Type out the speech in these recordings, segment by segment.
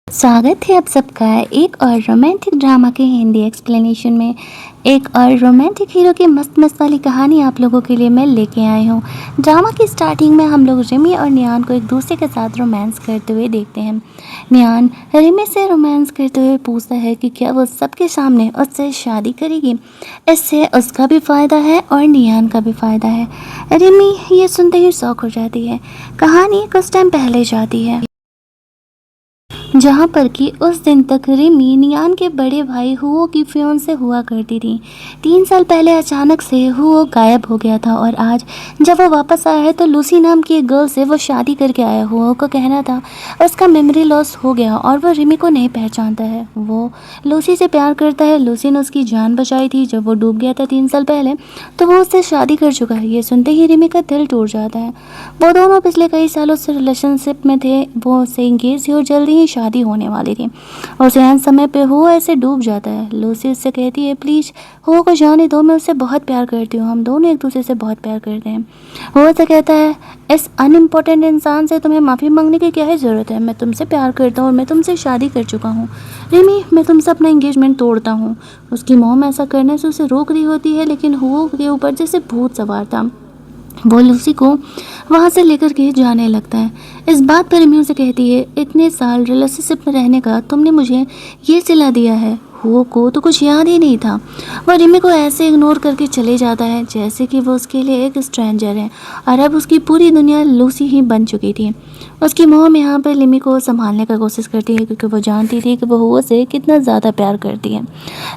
स्वागत है आप सबका एक और रोमांटिक ड्रामा के हिंदी एक्सप्लेनेशन में। एक और रोमांटिक हीरो की मस्त मस्त वाली कहानी आप लोगों के लिए मैं लेके आई हूँ। ड्रामा की स्टार्टिंग में हम लोग रिमी और नियान को एक दूसरे के साथ रोमांस करते हुए देखते हैं। नियान रिमी से रोमांस करते हुए पूछता है कि क्या वो सबके सामने उससे शादी करेगी। इससे उसका भी फ़ायदा है और नियान का भी फ़ायदा है। रिमी ये सुनते ही शॉक हो जाती है। कहानी कुछ टाइम पहले जाती है जहाँ पर कि उस दिन तक रिमी नियान के बड़े भाई हुओ की फियोंसे हुआ करती थी। 3 साल पहले अचानक से हुओ गायब हो गया था और आज जब वो वापस आया है तो लूसी नाम की एक गर्ल से वो शादी करके आया। हुओ का कहना था उसका मेमोरी लॉस हो गया और वो रिमी को नहीं पहचानता है। वो लूसी से प्यार करता है। लूसी ने उसकी जान बचाई थी जब वो डूब गया था 3 साल पहले, तो वो उससे शादी कर चुका है। ये सुनते ही रिमी का दिल टूट जाता है। वो दोनों पिछले कई सालों से रिलेशनशिप में थे। वो उससे इंगेज थी और जल्दी ही शादी होने वाली थी और सयान समय पे हुआ ऐसे डूब जाता है। लूसी उससे कहती है प्लीज़ हुआ को जाने दो, मैं उससे बहुत प्यार करती हूँ, हम दोनों एक दूसरे से बहुत प्यार करते हैं। हुआ से कहता है इस अनइम्पोर्टेंट इंसान से तुम्हें माफ़ी मांगने की क्या है ज़रूरत है, मैं तुमसे प्यार करता हूँ और मैं तुमसे शादी कर चुका हूँ। रिमी मैं तुमसे अपना इंगेजमेंट तोड़ता हूँ। उसकी मॉम ऐसा करने से उसे रोक रही होती है लेकिन हुआ के ऊपर जैसे भूत सवार था। वो लूसी को वहाँ से लेकर के जाने लगता है। इस बात पर रिमी उसे कहती है इतने साल रिलेशनशिप में रहने का तुमने मुझे ये सिला दिया है। हुओ को तो कुछ याद ही नहीं था। वह रिमी को ऐसे इग्नोर करके चले जाता है जैसे कि वो उसके लिए एक स्ट्रेंजर है और अब उसकी पूरी दुनिया लूसी ही बन चुकी थी। उसकी मॉम यहाँ पर रिमी को संभालने का कोशिश करती है क्योंकि वो जानती थी कि वो हुओ से कितना ज़्यादा प्यार करती है,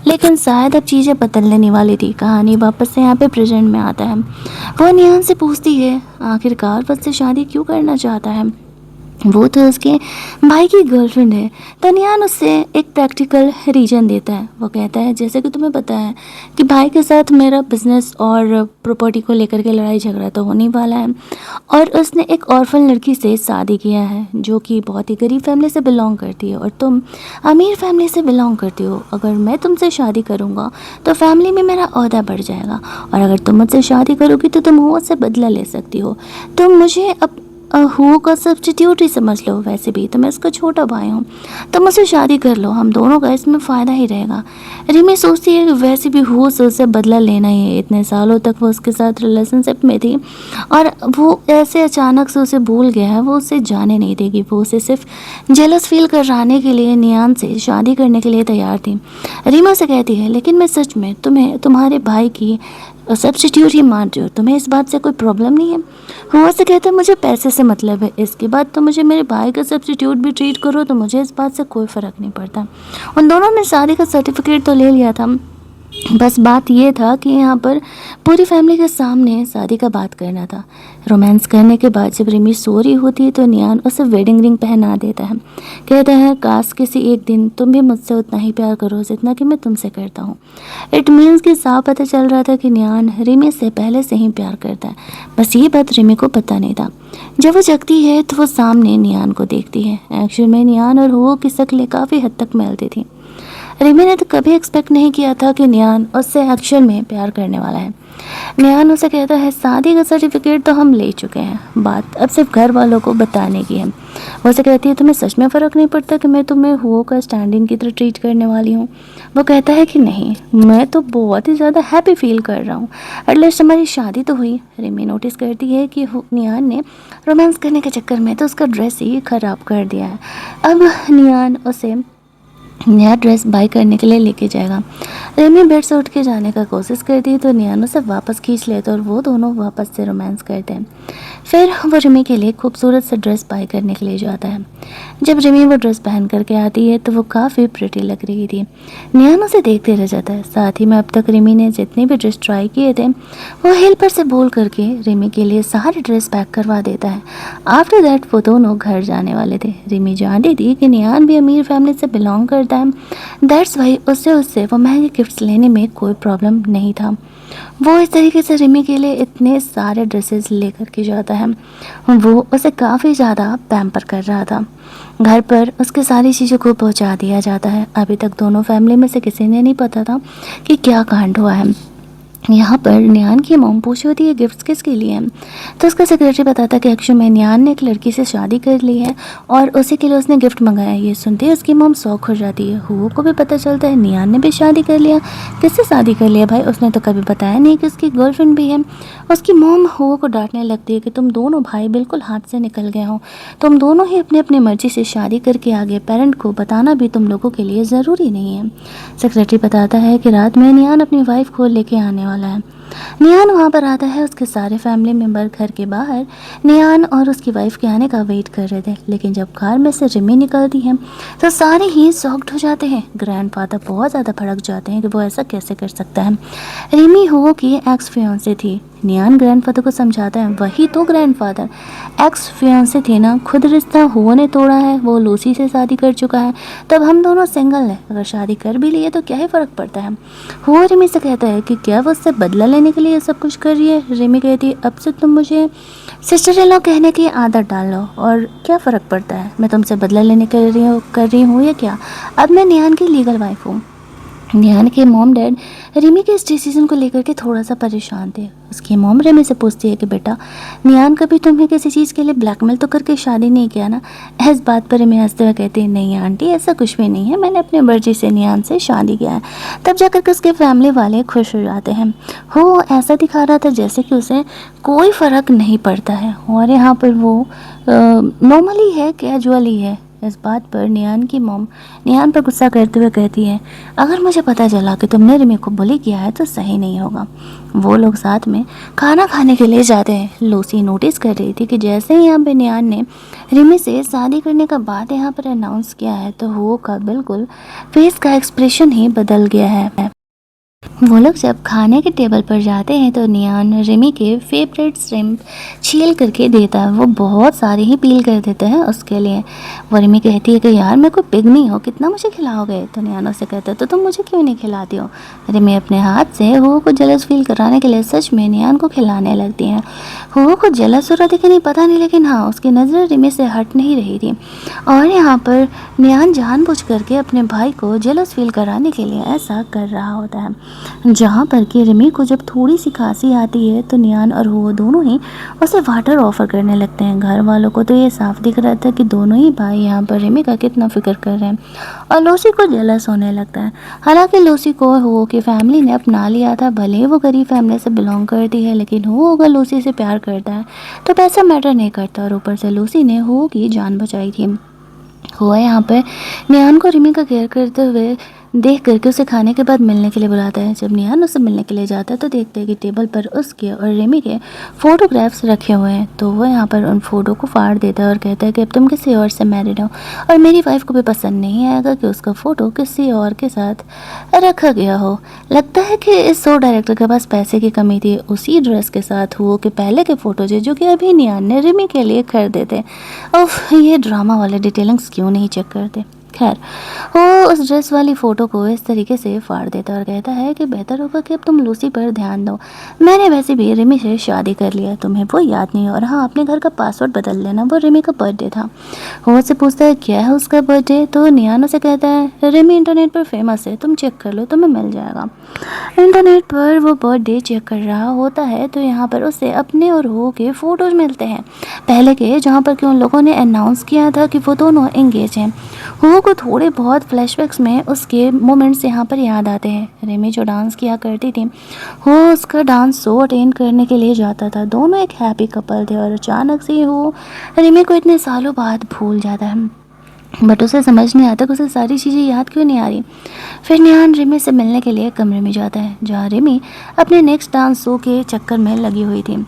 लेकिन शायद अब चीज़ें बदलने वाली थी। कहानी वापस से यहाँ पे प्रेजेंट में आता है। वो नियान से पूछती है आखिरकार वो उससे शादी क्यों करना चाहता है। वो तो उसके भाई की गर्लफ्रेंड है। तो नियान उससे एक प्रैक्टिकल रीज़न देता है। वो कहता है जैसे कि तुम्हें पता है कि भाई के साथ मेरा बिजनेस और प्रॉपर्टी को लेकर के लड़ाई झगड़ा तो होने वाला है और उसने एक ऑर्फन लड़की से शादी किया है जो कि बहुत ही गरीब फैमिली से बिलोंग करती है और तुम अमीर फैमिली से बिलोंग करती हो। अगर मैं तुमसे शादी करूँगा तो फैमिली में मेरा ओहदा बढ़ जाएगा और अगर तुम मुझसे शादी करोगी तो तुम मुझसे बदला ले सकती हो। तुम मुझे अब हुओ का सब्स्टिट्यूट ही समझ लो, वैसे भी तो मैं उसका छोटा भाई हूँ, तो मुझसे शादी कर लो, हम दोनों का इसमें फ़ायदा ही रहेगा। रिमी सोचती है कि वैसे भी हुओ से उससे बदला लेना ही है। इतने सालों तक वो उसके साथ रिलेशनशिप में थी और वो ऐसे अचानक से उसे भूल गया है। वो उसे जाने नहीं देगी। वो उसे सिर्फ जेलस फील कराने के लिए नियान से शादी करने के लिए तैयार थी। रीमा से कहती है लेकिन मैं सच में तुम्हें तुम्हारे भाई की सब्स्टिट्यूट ही मान रही हूँ, तुम्हें इस बात से कोई प्रॉब्लम नहीं है। हुआ से कहता है मुझे पैसे से मतलब है, इसके बाद तो मुझे मेरे भाई का सब्स्टिट्यूट भी ट्रीट करो तो मुझे इस बात से कोई फ़र्क नहीं पड़ता। उन दोनों ने शादी का सर्टिफिकेट तो ले लिया था, बस बात ये था कि यहाँ पर पूरी फैमिली के सामने शादी का बात करना था। रोमांस करने के बाद जब रिमी सो रही होती है तो नियान उसे वेडिंग रिंग पहना देता है। कहता है काश किसी एक दिन तुम भी मुझसे उतना ही प्यार करो जितना कि मैं तुमसे करता हूँ। इट मीन्स कि साफ पता चल रहा था कि नियान रिमी से पहले से ही प्यार करता है, बस ये बात रिमी को पता नहीं था। जब वो जगती है तो वो सामने नियान को देखती है। एक्चुअल में नियान और हुओ की शक्लें काफ़ी हद तक मिलती थी। रिमी ने तो कभी एक्सपेक्ट नहीं किया था कि नियान उससे एक्चुअल में प्यार करने वाला है। नियान उसे कहता है शादी का सर्टिफिकेट तो हम ले चुके हैं, बात अब सिर्फ घर वालों को बताने की है। वो उसे कहती है तुम्हें सच में फ़र्क नहीं पड़ता कि मैं तुम्हें हुओ का स्टैंड इन की तरह ट्रीट करने वाली हूँ। वो कहता है कि नहीं, मैं तो बहुत ही ज़्यादा हैप्पी फील कर रहा हूँ, एटलीस्ट हमारी शादी तो हुई। रिमी नोटिस करती है कि नियान ने रोमांस करने के चक्कर में तो उसका ड्रेस ही ख़राब कर दिया है। अब नियान उसे नया ड्रेस बाय करने के लिए लेके जाएगा। रिमी बेड से उठ के जाने का कोशिश करती है तो नियान उसे वापस खींच लेता है और वो दोनों वापस से रोमांस करते हैं। फिर वो रिमी के लिए खूबसूरत सा ड्रेस बाय करने के लिए जाता है। जब रिमी वो ड्रेस पहन करके आती है तो वो काफ़ी प्रिटी लग रही थी। नियान उसे देखते रह जाता है। साथ ही में अब तक रिमी ने जितने भी ड्रेस ट्राई किए थे वो हेल्पर से बोल करके रिमी के लिए सारे ड्रेस पैक करवा देता है। आफ्टर दैट वो दोनों घर जाने वाले थे। रिमी जानती थी कि नियान भी अमीर फैमिली से बिलोंग करता है, दैट्स वाई उससे वो महंगे गिफ्ट्स लेने में कोई प्रॉब्लम नहीं था। वो इस तरीके से रिमी के लिए इतने सारे ड्रेसेस लेकर के जाता है। वो उसे काफ़ी ज़्यादा पैम्पर कर रहा था। घर पर उसके सारी चीज़ों को पहुंचा दिया जाता है। अभी तक दोनों फैमिली में से किसी ने नहीं पता था कि क्या कांड हुआ है। यहाँ पर नियान की मॉम पूछ होती है गिफ्ट्स किसके लिए हैं, तो उसका सेक्रेटरी बताता है कि एक्चुअली में नियान ने एक लड़की से शादी कर ली है और उसी के लिए उसने गिफ्ट मंगाया है। ये सुनते ही उसकी मॉम शॉक हो जाती है। हुओ को भी पता चलता है नियान ने भी शादी कर लिया। किससे शादी कर लिया भाई, उसने तो कभी बताया नहीं कि उसकी गर्लफ्रेंड भी है। उसकी मॉम हुओ को डांटने लगती है कि तुम दोनों भाई बिल्कुल हाथ से निकल गए हो, तुम दोनों ही अपनी अपनी मर्जी से शादी करके आ गए, पेरेंट को बताना भी तुम लोगों के लिए ज़रूरी नहीं है। सेक्रेटरी बताता है कि रात में नियान अपनी वाइफ को लेके आने वाला है। नियान वहाँ पर आता है, उसके सारे फैमिली मेम्बर घर के बाहर नियान और उसकी वाइफ के आने का वेट कर रहे थे, लेकिन जब कार में से रिमी निकलती है तो सारे ही शॉक्ड हो जाते हैं। ग्रैंडफादर बहुत ज़्यादा भड़क जाते हैं कि वो ऐसा कैसे कर सकता है। रिमी हो की एक्स फियांसे थी। नियान ग्रैंडफादर को समझाता है वही तो ग्रैंडफादर, एक्स फियांसे थे ना, खुद रिश्ता हुओ ने तोड़ा है, वो लूसी से शादी कर चुका है, तब हम दोनों सिंगल हैं, अगर शादी कर भी लिए तो क्या ही फ़र्क पड़ता है। हुओ रिमी से कहता है कि क्या वो उससे बदला लेने के लिए ये सब कुछ कर रही है। रिमी कहती है अब से तुम मुझे सिस्टर इन लॉ कहने की आदत डाल लो, और क्या फ़र्क पड़ता है, मैं तुमसे बदला लेने कर रही हूँ या क्या, अब मैं नियान की लीगल वाइफ हूँ। नियान के मॉम डैड रिमी के इस डिसीजन को लेकर के थोड़ा सा परेशान थे। उसकी मॉम रिमी से पूछती है कि बेटा नियान कभी तुम्हें किसी चीज़ के लिए ब्लैकमेल तो करके शादी नहीं किया ना। इस बात पर रिमी हंसते हुए कहती है नहीं आंटी, ऐसा कुछ भी नहीं है, मैंने अपनी मर्जी से नियान से शादी किया है। तब जाकर के उसके फैमिली वाले खुश हो जाते हैं। वो ऐसा दिखा रहा था जैसे कि उसे कोई फ़र्क नहीं पड़ता है और यहाँ पर वो नॉर्मली है, कैजुअली है। इस बात पर नियान की मॉम नियान पर गुस्सा करते हुए कहती है अगर मुझे पता चला कि तुमने रिमी को बुली किया है तो सही नहीं होगा। वो लोग साथ में खाना खाने के लिए जाते हैं। लूसी नोटिस कर रही थी कि जैसे ही यहाँ पे नियान ने रिमी से शादी करने का बात यहाँ पर अनाउंस किया है तो वो का बिल्कुल फेस का एक्सप्रेशन ही बदल गया है। वो लोग जब खाने के टेबल पर जाते हैं तो नियान रिमी के फेवरेट श्रिम्प छील करके देता है। वो बहुत सारे ही पील कर देते हैं उसके लिए। वो रिमी कहती है कि यार मैं कोई पिग नहीं हूँ, कितना मुझे खिलाओगे। तो नियान उससे कहता है तो तुम मुझे क्यों नहीं खिलाती हो। रिमी अपने हाथ से हुओ को जेलस फील कराने के लिए सच में नियान को खिलाने लगती हैं। हुओ को जेलस हो रहा था कि नहीं पता नहीं, लेकिन हाँ उसकी नज़र रिमी से हट नहीं रही थी और यहाँ पर नियान जानबूझ करके अपने भाई को जेलस फील कराने के लिए ऐसा कर रहा होता है। जहाँ पर कि रिमी को जब थोड़ी सी खांसी आती है तो नियान और वो दोनों ही उसे वाटर ऑफर करने लगते हैं। घर वालों को तो ये साफ दिख रहा था कि दोनों ही भाई यहाँ पर रिमी का कितना फिक्र कर रहे हैं और लूसी को जेलस होने लगता है। हालांकि लूसी को हुओ की फैमिली ने अपना लिया था, भले ही वो गरीब फैमिली से बिलोंग करती है, लेकिन हुओ अगर लूसी से प्यार करता है तो पैसा मैटर नहीं करता और ऊपर से लूसी ने हुओ की जान बचाई थी। हुआ यहाँ पर नियान को रिमी का केयर करते हुए देख करके उसे खाने के बाद मिलने के लिए बुलाता है। जब नियान उससे मिलने के लिए जाता है तो देखते हैं कि टेबल पर उसके और रिमी के फ़ोटोग्राफ्स रखे हुए हैं। तो वो यहाँ पर उन फ़ोटो को फाड़ देता है और कहता है कि अब तुम किसी और से मैरिड हो और मेरी वाइफ को भी पसंद नहीं आएगा कि उसका फ़ोटो किसी और के साथ रखा गया हो। लगता है कि इस शो डायरेक्टर के पास पैसे की कमी थी। उसी ड्रेस के साथ हुओ के पहले के फ़ोटोज जो कि अभी नियान ने रिमी के लिए खरीदे थे। उफ, ये ड्रामा वाले डिटेलिंग्स क्यों नहीं चेक करते। खैर वो उस ड्रेस वाली फ़ोटो को इस तरीके से फाड़ देता और कहता है कि बेहतर होगा कि अब तुम लूसी पर ध्यान दो, मैंने वैसे भी रिमी से शादी कर लिया, तुम्हें वो याद नहीं है, और हाँ अपने घर का पासवर्ड बदल लेना, वो रिमी का बर्थडे था। वो उससे पूछता है क्या है उसका बर्थडे, तो नियानो से कहता है रिमी इंटरनेट पर फेमस है, तुम चेक कर लो तुम्हें मिल जाएगा। इंटरनेट पर वो बर्थडे चेक कर रहा होता है तो यहाँ पर उसे अपने और हो के फ़ोटोज़ मिलते हैं पहले के, जहाँ पर कि उन लोगों ने अनाउंस किया था कि वो दोनों एंगेज हैं। हो को थोड़े बहुत फ्लैशबैक्स में उसके मोमेंट्स यहाँ पर याद आते हैं। रिमी जो डांस किया करती थी वो उसका डांस शो अटेंड करने के लिए जाता था। दोनों एक हैप्पी कपल थे और अचानक से वो रिमी को इतने सालों बाद भूल जाता है, बट उसे समझ नहीं आता कि उसे सारी चीज़ें याद क्यों नहीं आ रही। फिर निहान रिमी से मिलने के लिए कमरे में जाता है जहाँ रिमी अपने नेक्स्ट डांस शो के चक्कर में लगी हुई थी।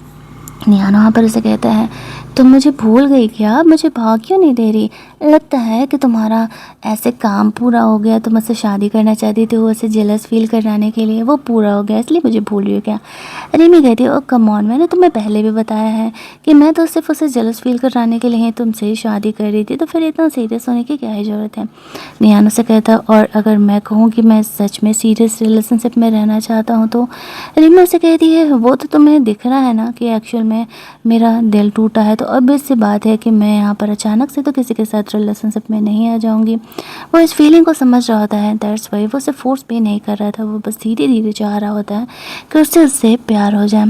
निहान वहाँ पर उसे कहता है तुम मुझे भूल गई क्या, मुझे भाव क्यों नहीं दे रही, लगता है कि तुम्हारा ऐसे काम पूरा हो गया, तुम मुझसे शादी करना चाहती थी, वो उसे जेलस फील कराने के लिए वो पूरा हो गया इसलिए मुझे भूल रही हो क्या। रिमी कहती है ओ कम ऑन, मैंने तुम्हें पहले भी बताया है कि मैं तो सिर्फ उसे जेलस फील कराने के लिए तुमसे शादी कर रही थी, तो फिर इतना सीरियस होने की क्या ही ज़रूरत है। निहान उसे कहता और अगर मैं कहूँ कि मैं सच में सीरियस रिलेशनशिप में रहना चाहता हूँ तो। रिमी उसे कहती है वो तो तुम्हें दिख रहा है ना कि एक्चुअल में मेरा दिल टूटा है, तो obvious सी बात है कि मैं यहाँ पर अचानक से तो किसी के साथ रिलेशनशिप में नहीं आ जाऊँगी। वो इस फीलिंग को समझ रहा होता है, दैट्स वाई वो उसे फोर्स भी नहीं कर रहा था, वो बस धीरे-धीरे चाह रहा होता है कि उससे प्यार हो जाए।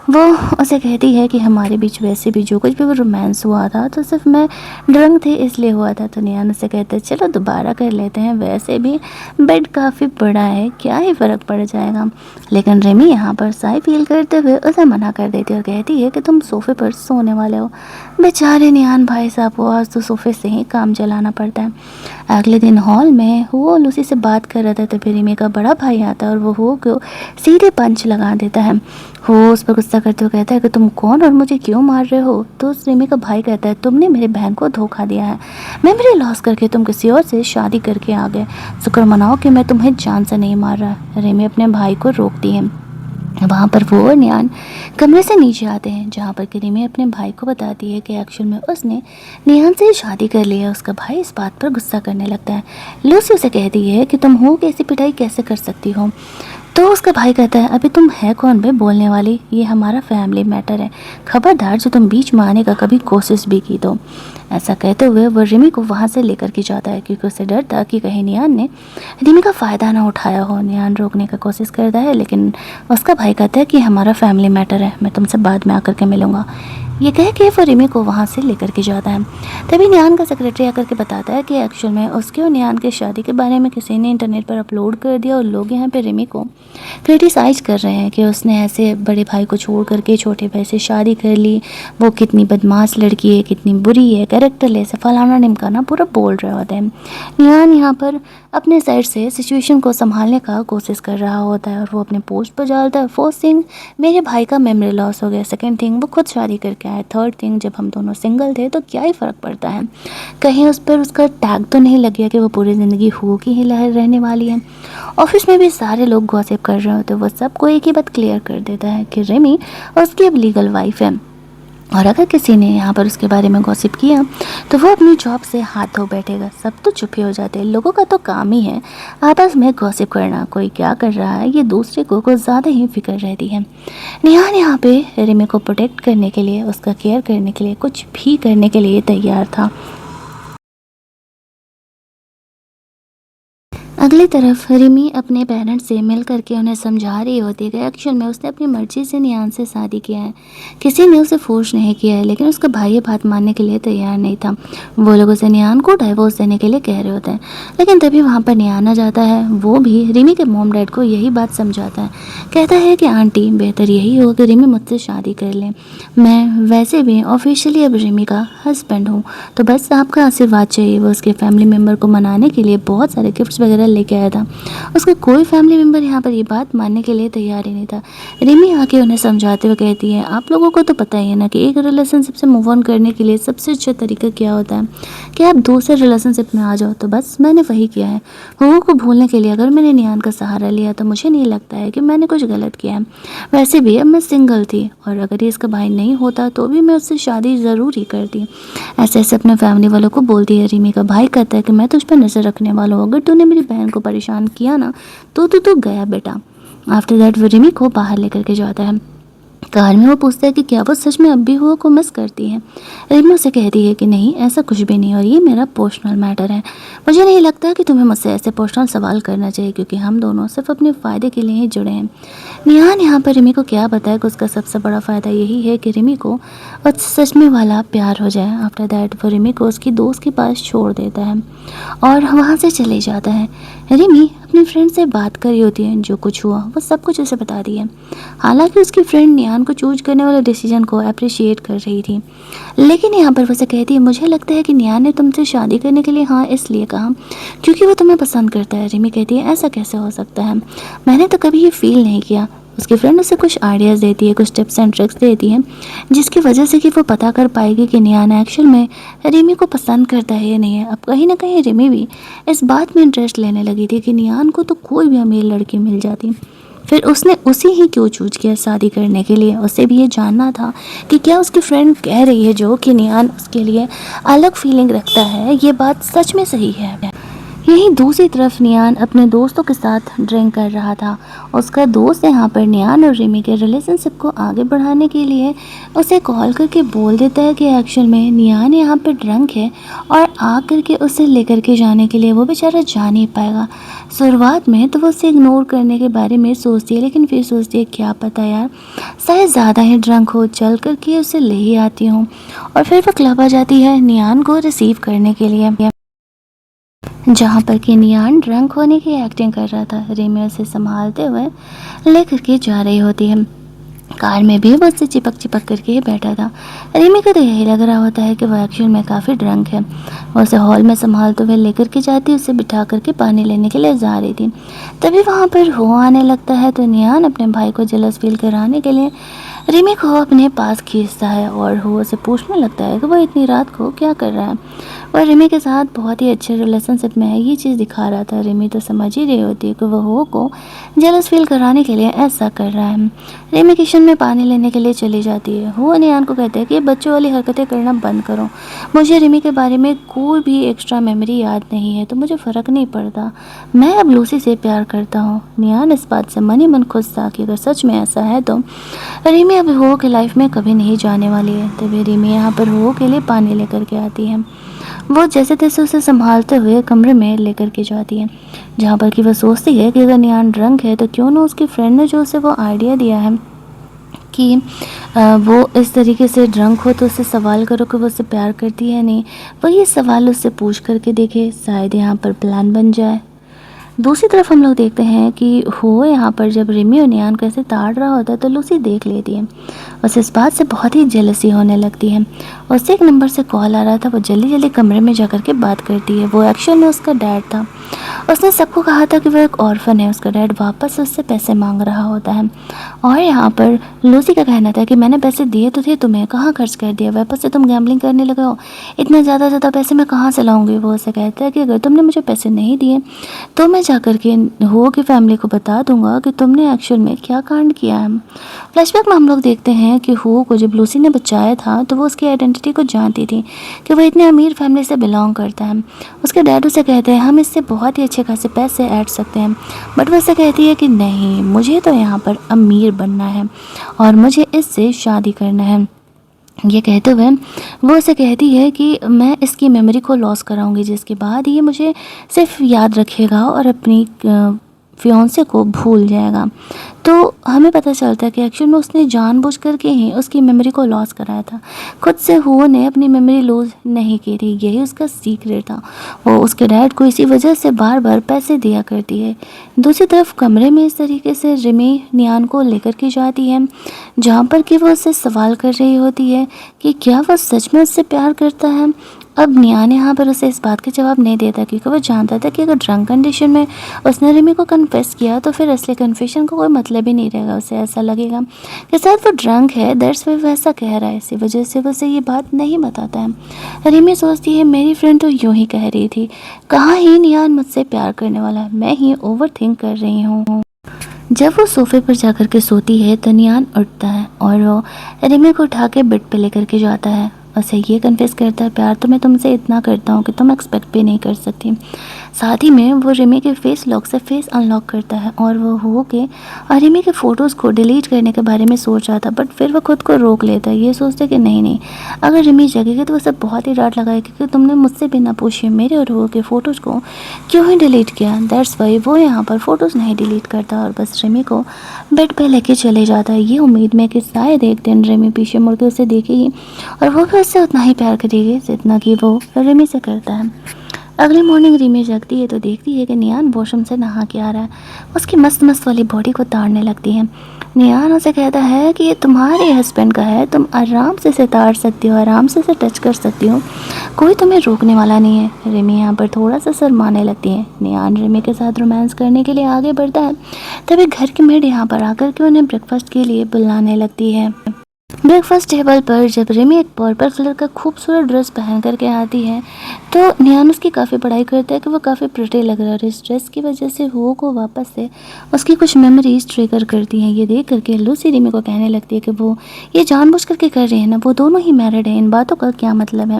वो उसे कहती है कि हमारे बीच वैसे भी जो कुछ भी वो रोमांस हुआ था तो सिर्फ मैं ड्रंक थी इसलिए हुआ था। तो नियान उसे कहते हैं चलो दोबारा कर लेते हैं, वैसे भी बेड काफ़ी बड़ा है, क्या ही फ़र्क पड़ जाएगा। लेकिन रिमी यहाँ पर साई फील करते हुए उसे मना कर देती है और कहती है कि तुम सोफ़े पर सोने वाले हो। बेचारे नियान भाई साहब को आज तो सोफ़े से ही काम चलाना पड़ता है। अगले दिन हॉल में वो लूसी से बात कर रहा था, तो फिर रिमी का बड़ा भाई आता है और वो हो को सीधे पंच लगा देता है। वो उस पर गुस्सा करते हुए कहता है कि तुम कौन और मुझे क्यों मार रहे हो। तो उस रिमी का भाई कहता है तुमने मेरे बहन को धोखा दिया है, मेमोरी लॉस करके तुम किसी और से शादी करके आ गए, शुक्र मनाओ कि मैं तुम्हें जान से नहीं मार रहा। रिमी अपने भाई को रोकती है। वहाँ पर वो और नियान कमरे से नीचे आते हैं, जहाँ पर कि रिमी अपने भाई को बताती है कि एक्चुअल में उसने नियान से शादी कर ली है। उसका भाई इस बात पर गुस्सा करने लगता है। लूसी उसे कहती है कि तुम हो कैसी पिटाई कैसे कर सकती हो। तो उसका भाई कहता है अभी तुम है कौन बे बोलने वाली, ये हमारा फैमिली मैटर है, खबरदार जो तुम बीच में आने का कभी कोशिश भी की तो। ऐसा कहते हुए वो रिमी को वहाँ से लेकर के जाता है, क्योंकि उसे डर था कि कहीं नियान ने रिमी का फ़ायदा ना उठाया हो। नियान रोकने का कोशिश करता है, लेकिन उसका भाई कहता है कि हमारा फैमिली मैटर है, मैं तुमसे बाद में आकर के मिलूँगा। ये कह के वो रिमी को वहाँ से लेकर के जाता है। तभी नियान का सेक्रेटरी आकर के बताता है कि एक्चुअल में उसके और नियान के शादी के बारे में किसी ने इंटरनेट पर अपलोड कर दिया और लोग यहाँ पे रिमी को क्रिटिसाइज कर रहे हैं कि उसने ऐसे बड़े भाई को छोड़ करके छोटे भाई से शादी कर ली, वो कितनी बदमाश लड़की है, कितनी बुरी है, कैरेक्टरलेस है, फलाना ढिमकाना पूरा बोल रहे होते हैं। नियान यहाँ पर अपने साइड से सिचुएशन को संभालने का कोशिश कर रहा होता है और वो अपने पोस्ट पर डालता है। फर्स्ट थिंग मेरे भाई का मेमोरी लॉस हो गया, सेकंड थिंग वो खुद शादी करके आया, थर्ड थिंग जब हम दोनों सिंगल थे तो क्या ही फ़र्क पड़ता है, कहीं उस पर उसका टैग तो नहीं लग गया कि वो पूरी ज़िंदगी हो की ही लहर रहने वाली है। ऑफिस में भी सारे लोग गॉसिप कर रहे होते, वो सबको एक ही बात क्लियर कर देता है कि रिमी उसकी अब लीगल वाइफ है, और अगर किसी ने यहाँ पर उसके बारे में गॉसिप किया तो वो अपनी जॉब से हाथ धो बैठेगा। सब तो चुप ही हो जाते हैं, लोगों का तो काम ही है आपस में गॉसिप करना, कोई क्या कर रहा है ये दूसरे को कुछ ज़्यादा ही फिक्र रहती है। निहान यहाँ पे रिमी को प्रोटेक्ट करने के लिए, उसका केयर करने के लिए, कुछ भी करने के लिए तैयार था। अगली तरफ रिमी अपने पेरेंट्स से मिल करके उन्हें समझा रही होती है कि एक्चुअल में उसने अपनी मर्जी से नियान से शादी किया है, किसी ने उसे फोर्स नहीं किया है। लेकिन उसका भाई ये बात मानने के लिए तैयार नहीं था। वो लोग उसे नियान को डाइवोर्स देने के लिए कह रहे होते हैं, लेकिन तभी वहाँ पर नियान आ जाता है। वो भी रिमी के मॉम डैड को यही बात समझाता है, कहता है कि आंटी बेहतर यही हो कि रिमी मुझसे शादी कर ले, मैं वैसे भी ऑफिशियली अब रिमी का हस्बैंड हूँ, तो बस आपका आशीर्वाद चाहिए। वो उसके फैमिली मेम्बर को मनाने के लिए बहुत सारे गिफ्ट्स वगैरह लेके आया था। उसका कोई फैमिली मेम्बर यहाँ पर ये बात मानने के लिए तैयार ही नहीं था। रिमी आके उन्हें समझाते हुए कहती है आप लोगों को तो पता ही है ना कि एक रिलेशनशिप से मूव ऑन करने के लिए सबसे अच्छा तरीका क्या होता है कि आप दूसरे रिलेशनशिप में आ जाओ। तो बस मैंने वही किया है। हुओ को भूलने के लिए अगर मैंने नियान का सहारा लिया तो मुझे नहीं लगता है कि मैंने कुछ गलत किया है। वैसे भी अब मैं सिंगल थी, और अगर ये इसका भाई नहीं होता तो भी मैं उससे शादी ज़रूर ही करती। ऐसे ऐसे अपने फैमिली वालों को बोलती है। रिमी का भाई कहता है कि मैं तुझ पर नज़र रखने वाला हूँ, अगर तूने मेरी बहन को परेशान किया ना तो तू गया बेटा। आफ्टर दैट वो रिमी को बाहर लेकर के जाता है। कार में वो पूछता है कि क्या वो सच में अब भी हुआ को मिस करती है। रिमी उसे कहती है कि नहीं ऐसा कुछ भी नहीं, और ये मेरा पर्सनल मैटर है, मुझे नहीं लगता कि तुम्हें मुझसे ऐसे पर्सनल सवाल करना चाहिए, क्योंकि हम दोनों सिर्फ अपने फ़ायदे के लिए ही जुड़े हैं। निहान यहाँ पर रिमी को क्या बताया कि उसका सबसे बड़ा फ़ायदा यही है कि रिमी को उससे सच में वाला प्यार हो जाए। आफ्टर दैट वो रिमी को उसकी दोस्त के पास छोड़ देता है और वहाँ से चले जाता है। रिमी अपनी फ्रेंड से बात कर रही होती है, जो कुछ हुआ वो सब कुछ उसे बता दिया। हालांकि उसकी फ्रेंड नियान को चूज करने वाले डिसीजन को अप्रिशिएट कर रही थी, लेकिन यहाँ पर वो उसे कहती है मुझे लगता है कि नियान ने तुमसे शादी करने के लिए हाँ इसलिए कहा क्योंकि वो तुम्हें पसंद करता है। रिमी कहती है ऐसा कैसे हो सकता है, मैंने तो कभी ये फील नहीं किया। उसकी फ्रेंड उसे कुछ आइडियाज़ देती है, कुछ टिप्स एंड ट्रिक्स देती है, जिसकी वजह से कि वो पता कर पाएगी कि नियान एक्चुअल में रिमी को पसंद करता है या नहीं है। अब कहीं ना कहीं रिमी भी इस बात में इंटरेस्ट लेने लगी थी कि नियान को तो कोई भी अमीर लड़की मिल जाती, फिर उसने उसी ही क्यों चूज किया शादी करने के लिए। उसे भी ये जानना था कि क्या उसकी फ्रेंड कह रही है जो कि नियान उसके लिए अलग फीलिंग रखता है, ये बात सच में सही है। ये यहीं दूसरी तरफ नियान अपने दोस्तों के साथ ड्रिंक कर रहा था। उसका दोस्त यहाँ पर नियान और रिमी के रिलेशनशिप को आगे बढ़ाने के लिए उसे कॉल करके बोल देता है कि एक्चुअल में नियान यहाँ पर ड्रंक है और आ करके उसे लेकर के जाने के लिए वो बेचारा जा नहीं पाएगा। शुरुआत में तो वो उसे इग्नोर करने के बारे में सोचती है, लेकिन फिर सोचती है क्या पता यार, शायद ज़्यादा ही ड्रंक हो, चल करके उसे ले ही आती हूँ। और फिर वो क्लब आ जाती है नियान को रिसीव करने के लिए, जहाँ पर कि नियान ड्रंक होने की एक्टिंग कर रहा था। रिमी उसे संभालते हुए लेकर के जा रही होती है। कार में भी वो उससे चिपक चिपक करके ही बैठा था। रिमी को तो यही लग रहा होता है कि वो एक्चुअल में काफ़ी ड्रंक है। वो उसे हॉल में संभालते हुए लेकर के जाती, उसे बिठा करके पानी लेने के लिए जा रही थी। तभी वहाँ पर हो आने लगता है, तो नियान अपने भाई को जेलस फील कराने के लिए रिमी को अपने पास खींचता है और वो उसे पूछने लगता है कि वो इतनी रात को क्या कर रहा है। और रिमी के साथ बहुत ही अच्छे रिलेशनशिप में है, ये चीज़ दिखा रहा था। रिमी तो समझ ही रही होती है कि वो हो को जेलस फील कराने के लिए ऐसा कर रहा है। रिमी किचन में पानी लेने के लिए चली जाती है। वो नियान को कहते हैं कि बच्चों वाली हरकतें करना बंद करो, मुझे रिमी के बारे में कोई भी एक्स्ट्रा मेमोरी याद नहीं है तो मुझे फ़र्क नहीं पड़ता, मैं अब लूसी से प्यार करता हूँ। नियान इस बात से मन ही मन खुश था कि अगर सच में ऐसा है तो रिमी अब हो के लाइफ में कभी नहीं जाने वाली है। तभी रिमी यहाँ पर हो के लिए पानी लेकर के आती है। वो जैसे तैसे उसे संभालते हुए कमरे में लेकर के जाती है, जहाँ पर कि वह सोचती है कि अगर नियान ड्रंक है तो क्यों ना उसकी फ्रेंड ने जो उसे वो आइडिया दिया है कि वो इस तरीके से ड्रंक हो तो उससे सवाल करो कि वो उससे प्यार करती है नहीं, वो ये सवाल उससे पूछ करके देखे, शायद यहाँ पर प्लान बन जाए। दूसरी तरफ हम लोग देखते हैं कि हो यहाँ पर जब रिमी और नियान को ऐसे ताड़ रहा होता है तो लूसी देख लेती है। उसे इस बात से बहुत ही जेलसी होने लगती है। उससे एक नंबर से कॉल आ रहा था, वो जल्दी जल्दी कमरे में जा कर के बात करती है। वो एक्चुअल में उसका डैड था। उसने सबको कहा था कि वो एक ऑर्फन है। उसका डैड वापस उससे पैसे मांग रहा होता है और यहाँ पर लूसी का कहना था कि मैंने पैसे दिए तो थे तुम्हें, कहाँ खर्च कर दिया, वापस से तुम गैम्बलिंग करने लगे हो, इतना ज़्यादा पैसे मैं कहाँ से लाऊंगी। वो उसे कहता है कि अगर तुमने मुझे पैसे नहीं दिए तो मैं जा कर के हो की फैमिली को बता दूंगा कि तुमने एक्चुअल में क्या कांड किया है। फ्लैशबैक में हम लोग देखते हैं कि हो को जब लूसी ने बचाया था तो वो उसकी आइडेंटिटी को जानती थी कि वो इतने अमीर फैमिली से बिलोंग करता है। उसके डैड उसे कहते हैं हम इससे बहुत ही अच्छे खासे पैसे ऐड सकते हैं, बट वो उसे कहती है कि नहीं, मुझे तो यहाँ पर अमीर बनना है और मुझे इससे शादी करना है। ये कहते हुए वो उसे कहती है कि मैं इसकी मेमोरी को लॉस कराऊंगी, जिसके बाद ये मुझे सिर्फ याद रखेगा और अपनी फियोंसे को भूल जाएगा। तो हमें पता चलता है कि एक्चुअल में उसने जानबूझ करके ही उसकी मेमोरी को लॉस कराया था। खुद से हो ने अपनी मेमोरी लॉस नहीं की थी, यही उसका सीक्रेट था। वो उसके डैड को इसी वजह से बार बार पैसे दिया करती है। दूसरी तरफ कमरे में इस तरीके से रिमी नियान को लेकर के जाती है, जहाँ पर कि वो उससे सवाल कर रही होती है कि क्या वो सच में उससे प्यार करता है। अब नियान यहाँ पर उसे इस बात का जवाब नहीं देता, क्योंकि वो जानता था कि अगर ड्रंक कंडीशन में उसने रिमी को कन्फेस किया तो फिर असली कन्फेशन को कोई मतलब ही नहीं रहेगा। उसे ऐसा लगेगा कि शायद वो ड्रंक है, दैट्स वाई वो ऐसा कह रहा है, इसी वजह से वो उसे ये बात नहीं बताता है। रिमी सोचती है मेरी फ्रेंड तो यूँ ही कह रही थी, कहाँ ही नियान मुझसे प्यार करने वाला है, मैं ही ओवर थिंक कर रही हूँ। जब वो सोफे पर जाकर के सोती है तो नियान उठता है और वो रिमी को उठा के बेड पे लेकर के जाता है। उसे ये कन्फेस करता है प्यार तो मैं तुमसे इतना करता हूँ कि तुम एक्सपेक्ट भी नहीं कर सकती। साथ ही में वो रिमी के फेस लॉक से फेस अनलॉक करता है और वो हो के और रिमी के फ़ोटोज़ को डिलीट करने के बारे में सोच रहा था, बट फिर वो खुद को रोक लेता है। ये सोचते कि नहीं, अगर रिमी जगेगी तो उसे बहुत ही डांट लगाएगी कि तुमने मुझसे बिना पूछे मेरे और हो के फ़ोटोज़ को क्यों ही डिलीट किया। दैट्स वाई वो यहाँ पर फ़ोटोज़ नहीं डिलीट करता और बस रिमी को बेड पर लेके चले जाता है, ये उम्मीद में कि शायद एक दिन रिमी पीछे मुड़ के उसे देखेगी और वो भी उससे उतना ही प्यार करेगी जितना कि वो रिमी से करता है। अगली मॉर्निंग रिमी जगती है तो देखती है कि नियान वॉशरूम से नहा के आ रहा है। उसकी मस्त मस्त वाली बॉडी को ताड़ने लगती है। नियान उसे कहता है कि ये तुम्हारे हस्बैंड का है, तुम आराम से इसे ताड़ सकती हो, आराम से इसे टच कर सकती हो, कोई तुम्हें रोकने वाला नहीं है। रिमी यहाँ पर थोड़ा सा शर्माने लगती है। नियान रिमी के साथ रोमांस करने के लिए आगे बढ़ता है, तभी घर की मेड यहाँ पर आकर के उन्हें ब्रेकफास्ट के लिए बुलाने लगती है। ब्रेकफास्ट टेबल पर जब रिमी एक पर्पल कलर का खूबसूरत ड्रेस पहन करके आती है तो निहान उसकी काफ़ी बड़ाई करता है कि वो काफ़ी प्रिटी लग रहा है, और इस ड्रेस की वजह से वो को वापस से उसकी कुछ मेमोरीज ट्रिगर करती हैं। ये देख करके लूसी रिमी को कहने लगती है कि वो ये जानबूझ करके कर रही है ना, वो दोनों ही मैरिड हैं, इन बातों का क्या मतलब है।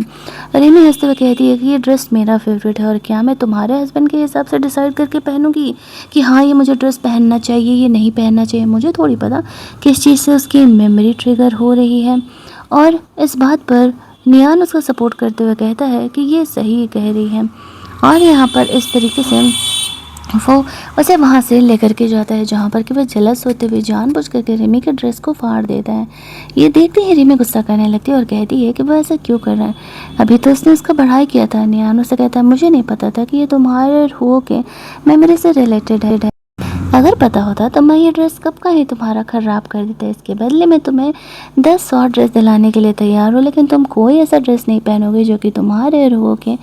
रिमी हंसते हुए कहती है कि ये ड्रेस मेरा फेवरेट है और क्या मैं तुम्हारे हस्बैंड के हिसाब से डिसाइड करके पहनूंगी कि हाँ ये मुझे ड्रेस पहनना चाहिए ये नहीं पहनना चाहिए। मुझे थोड़ी पता किस चीज़ से उसकी मेमोरी ट्रिगर हो रही है। और इस बात पर नियान उसका सपोर्ट करते हुए कहता है कि ये सही कह रही है, और यहाँ पर इस तरीके से वो उसे वहाँ से लेकर के जाता है जहाँ पर कि वह जलस होते हुए जानबूझ करके रिमी के ड्रेस को फाड़ देता है। ये देखते ही रिमी गुस्सा करने लगती है और कहती है कि वह ऐसा क्यों कर रहा है, अभी तो उसने उसका बढ़ाई किया था। नियान उसे कहता है मुझे नहीं पता था कि ये तुम्हारे हो के मेमोरी से रिलेटेड है, अगर पता होता तो मैं ये ड्रेस कब का ही तुम्हारा ख़राब कर देता। इसके बदले में तुम्हें 10 और ड्रेस दिलाने के लिए तैयार हो, लेकिन तुम कोई ऐसा ड्रेस नहीं पहनोगे जो कि तुम्हारे रूह के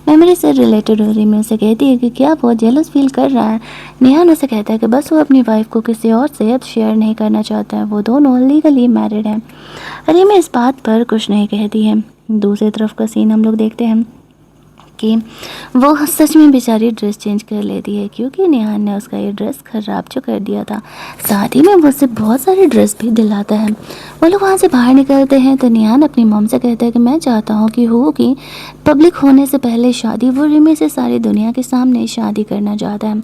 मेमोरी से रिलेटेड हो रही। मैं उसे कहती है कि क्या वो जेलस फील कर रहा है। निहान उसे कहता है कि बस वो अपनी वाइफ को किसी और से अब शेयर नहीं करना चाहता है, वो दोनों लीगली मैरिड हैं। अरे मैं इस बात पर कुछ नहीं कहती है। दूसरी तरफ का सीन हम लोग देखते हैं कि वो सच में बेचारी ड्रेस चेंज कर लेती है, क्योंकि निहान ने उसका ये ड्रेस ख़राब जो कर दिया था। साथ ही में वो उससे बहुत सारे ड्रेस भी दिलाता है। वो लोग वहाँ से बाहर निकलते हैं तो निहान अपनी मॉम से कहता है कि मैं चाहता हूँ कि हो कि पब्लिक होने से पहले शादी वो रिमी से सारी दुनिया के सामने शादी करना चाहता है।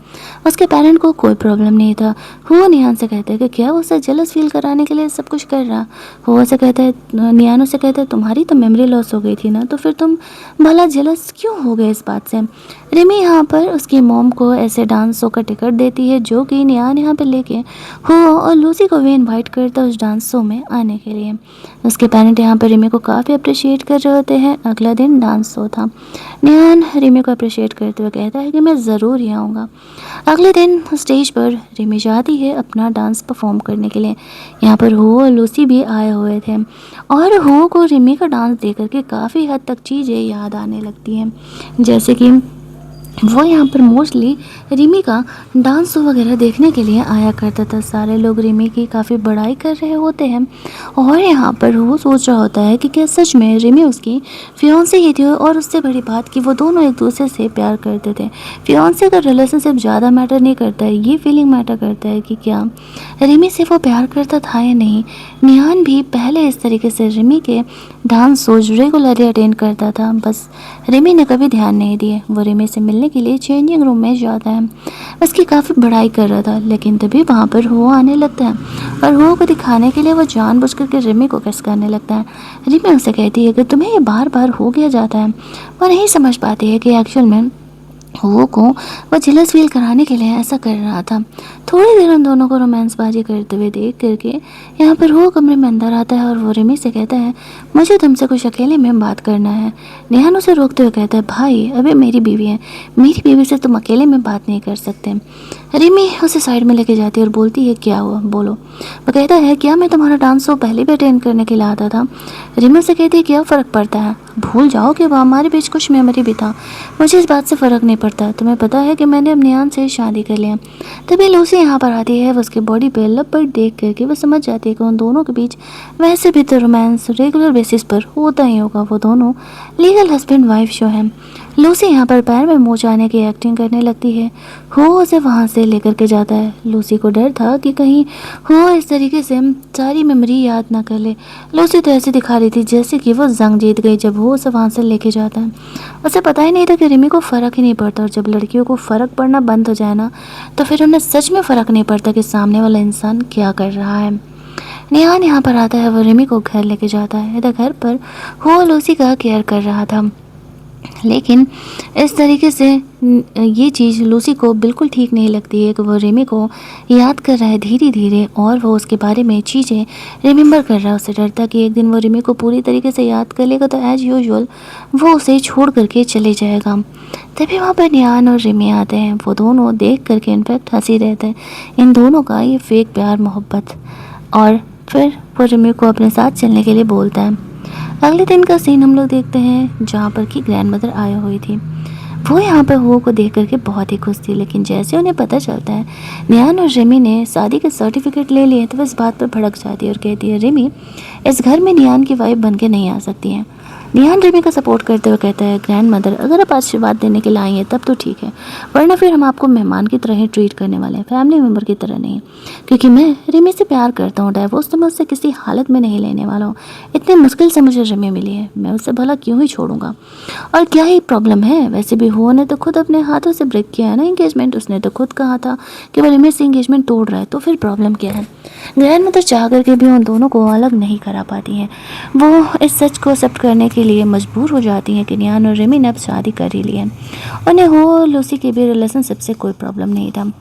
उसके पेरेंट को कोई प्रॉब्लम नहीं था। वो निहान से कहता है कि क्या वो उसे जेलस फील कराने के लिए सब कुछ कर रहा। वो उसे कहता है, निहान उसे कहता है तुम्हारी तो मेमोरी लॉस हो गई थी ना, तो फिर तुम भला जेलस क्यों हो गए इस बात से। रिमी यहाँ पर उसकी मॉम को ऐसे डांस शो का टिकट देती है जो कि निहान यहाँ पे लेके हो और लूसी को भी इनवाइट करता है उस डांस शो में आने के लिए। उसके पेरेंट यहाँ पर रिमी को काफ़ी अप्रिशिएट कर रहे होते हैं। अगला दिन डांस शो था। निहान रिमी को अप्रिशिएट करते हुए कहता है कि मैं ज़रूर ही आऊँगा। अगले दिन स्टेज पर रिमी जाती है अपना डांस परफॉर्म करने के लिए। यहाँ पर हो और लूसी भी आए हुए थे, और हो को रिमी का डांस देख करके काफ़ी हद तक चीज़ें याद आने लगती हैं, जैसे कि वो यहाँ पर मोस्टली रिमी का डांस शो वगैरह देखने के लिए आया करता था। सारे लोग रिमी की काफ़ी बड़ाई कर रहे होते हैं, और यहाँ पर वो सोच रहा होता है कि क्या सच में रिमी उसकी फियांसे ही थी। और उससे बड़ी बात कि वो दोनों एक दूसरे से प्यार करते थे। फियांसे का रिलेशनशिप ज़्यादा मैटर नहीं करता है, ये फीलिंग मैटर करता है कि क्या रिमी से वो प्यार करता था या नहीं। निहान भी पहले इस तरीके से रिमी के डांस शोज रेगुलरली अटेंड करता था, बस रिमी ने कभी ध्यान नहीं दिए। वो रिमी से मिलने के लिए चेंजिंग रूम में जाता है, उसकी काफ़ी बड़ाई कर रहा था, लेकिन तभी वहाँ पर हो आने लगता है और हो को दिखाने के लिए वो जानबूझ करके रिमी को किस करने लगता है। रिमी उसे कहती है कि तुम्हें ये बार बार हो गया जाता है। वो नहीं समझ पाती है कि एक्चुअल में हो को वो जेलस फील कराने के लिए ऐसा कर रहा था। थोड़ी देर उन दोनों को रोमांसबाजी करते हुए देख करके यहाँ पर वो कमरे में अंदर आता है और वो रिमी से कहता है मुझे तुमसे कुछ अकेले में बात करना है। नेहान उसे रोकते हुए कहता है भाई अभी मेरी बीवी है, मेरी बीवी से तुम अकेले में बात नहीं कर सकते। रिमी उसे साइड में लेके जाती है और बोलती है क्या हुआ बोलो। वो कहता है क्या मैं तुम्हारा डांस शो पहले भी अटेंड करने के लिए आता था। रिमी उसे कहती है क्या फ़र्क पड़ता है, भूल जाओ कि वह हमारे बीच कुछ मेमोरी भी था, मुझे इस बात से फ़र्क नहीं पड़ता। तुम्हें पता है कि मैंने अब नियान से शादी कर लिया। तभी लूसी यहाँ पर आती है। उसके बॉडी पे लपट देख करके वो समझ जाती है कि उन दोनों के बीच वैसे भी तो रोमांस रेगुलर बेसिस पर होता ही होगा, वो दोनों लीगल हस्बैंड वाइफ शो है। लूसी यहाँ पर पैर में मोच आने की एक्टिंग करने लगती है। हो उसे वहाँ से लेकर के जाता है। लूसी को डर था कि कहीं हो इस तरीके से सारी मेमोरी याद ना कर ले। लूसी तो ऐसे दिखा रही थी जैसे कि वो जंग जीत गई जब वो उसे वहाँ से लेके जाता है। उसे पता ही नहीं था कि रिमी को फ़र्क ही नहीं पड़ता, और जब लड़कियों को फ़र्क पड़ना बंद हो जाए ना तो फिर उन्हें सच में फ़र्क नहीं पड़ता कि सामने वाला इंसान क्या कर रहा है। नेहान यहाँ पर आता है, वो रिमी को घर लेके जाता है। इधर घर पर हो लूसी का केयर कर रहा था, लेकिन इस तरीके से ये चीज़ लूसी को बिल्कुल ठीक नहीं लगती है कि वो रिमी को याद कर रहा है धीरे धीरे, और वो उसके बारे में चीज़ें रिमेंबर कर रहा है। उसे डरता कि एक दिन वो रिमी को पूरी तरीके से याद कर लेगा तो एज़ यूजुअल वो उसे छोड़ करके चले जाएगा। तभी वहाँ पर नियान और रिमी आते हैं। वो दोनों देख करके इनफैक्ट हंसी रहते हैं, इन दोनों का ये फेक प्यार मोहब्बत। और फिर वो रिमी को अपने साथ चलने के लिए बोलता है। अगले दिन का सीन हम लोग देखते हैं जहाँ पर कि ग्रैंड मदर आई हुई थी। वो यहाँ पर हुओ को देख करके बहुत ही खुश थी, लेकिन जैसे उन्हें पता चलता है नियान और रिमी ने शादी के सर्टिफिकेट ले लिए तो वो इस बात पर भड़क जाती है और कहती है रिमी इस घर में नियान की वाइफ बन के नहीं आ सकती है। निहान रिमी का सपोर्ट करते हुए कहता है ग्रैंड मदर अगर आप आशीर्वाद देने के लिए आई हैं तब तो ठीक है, वरना फिर हम आपको मेहमान की तरह ही ट्रीट करने वाले हैं, फैमिली मेम्बर की तरह नहीं। क्योंकि मैं रिमी से प्यार करता हूँ, डाइवोर्स तो मैं उससे किसी हालत में नहीं लेने वाला हूँ। इतने मुश्किल से मुझे रिमी मिली है, मैं उससे भला क्यों ही छोड़ूंगा। और क्या ही प्रॉब्लम है, वैसे भी हुआ ने तो खुद अपने हाथों से ब्रेक किया है ना एंगेजमेंट। उसने तो खुद कहा था कि वो रिमी से एंगेजमेंट तोड़ रहा है, तो फिर प्रॉब्लम क्या है। ग्रैंड मदर चाह करके भी उन दोनों को अलग नहीं करा पाती हैं। वो इस सच को एक्सेप्ट करने के लिए मजबूर हो जाती हैं कि नियान और रिमी ने अब शादी कर ही ली है। उन्हें हो लूसी के भी रिलेशनशिप से कोई प्रॉब्लम नहीं था।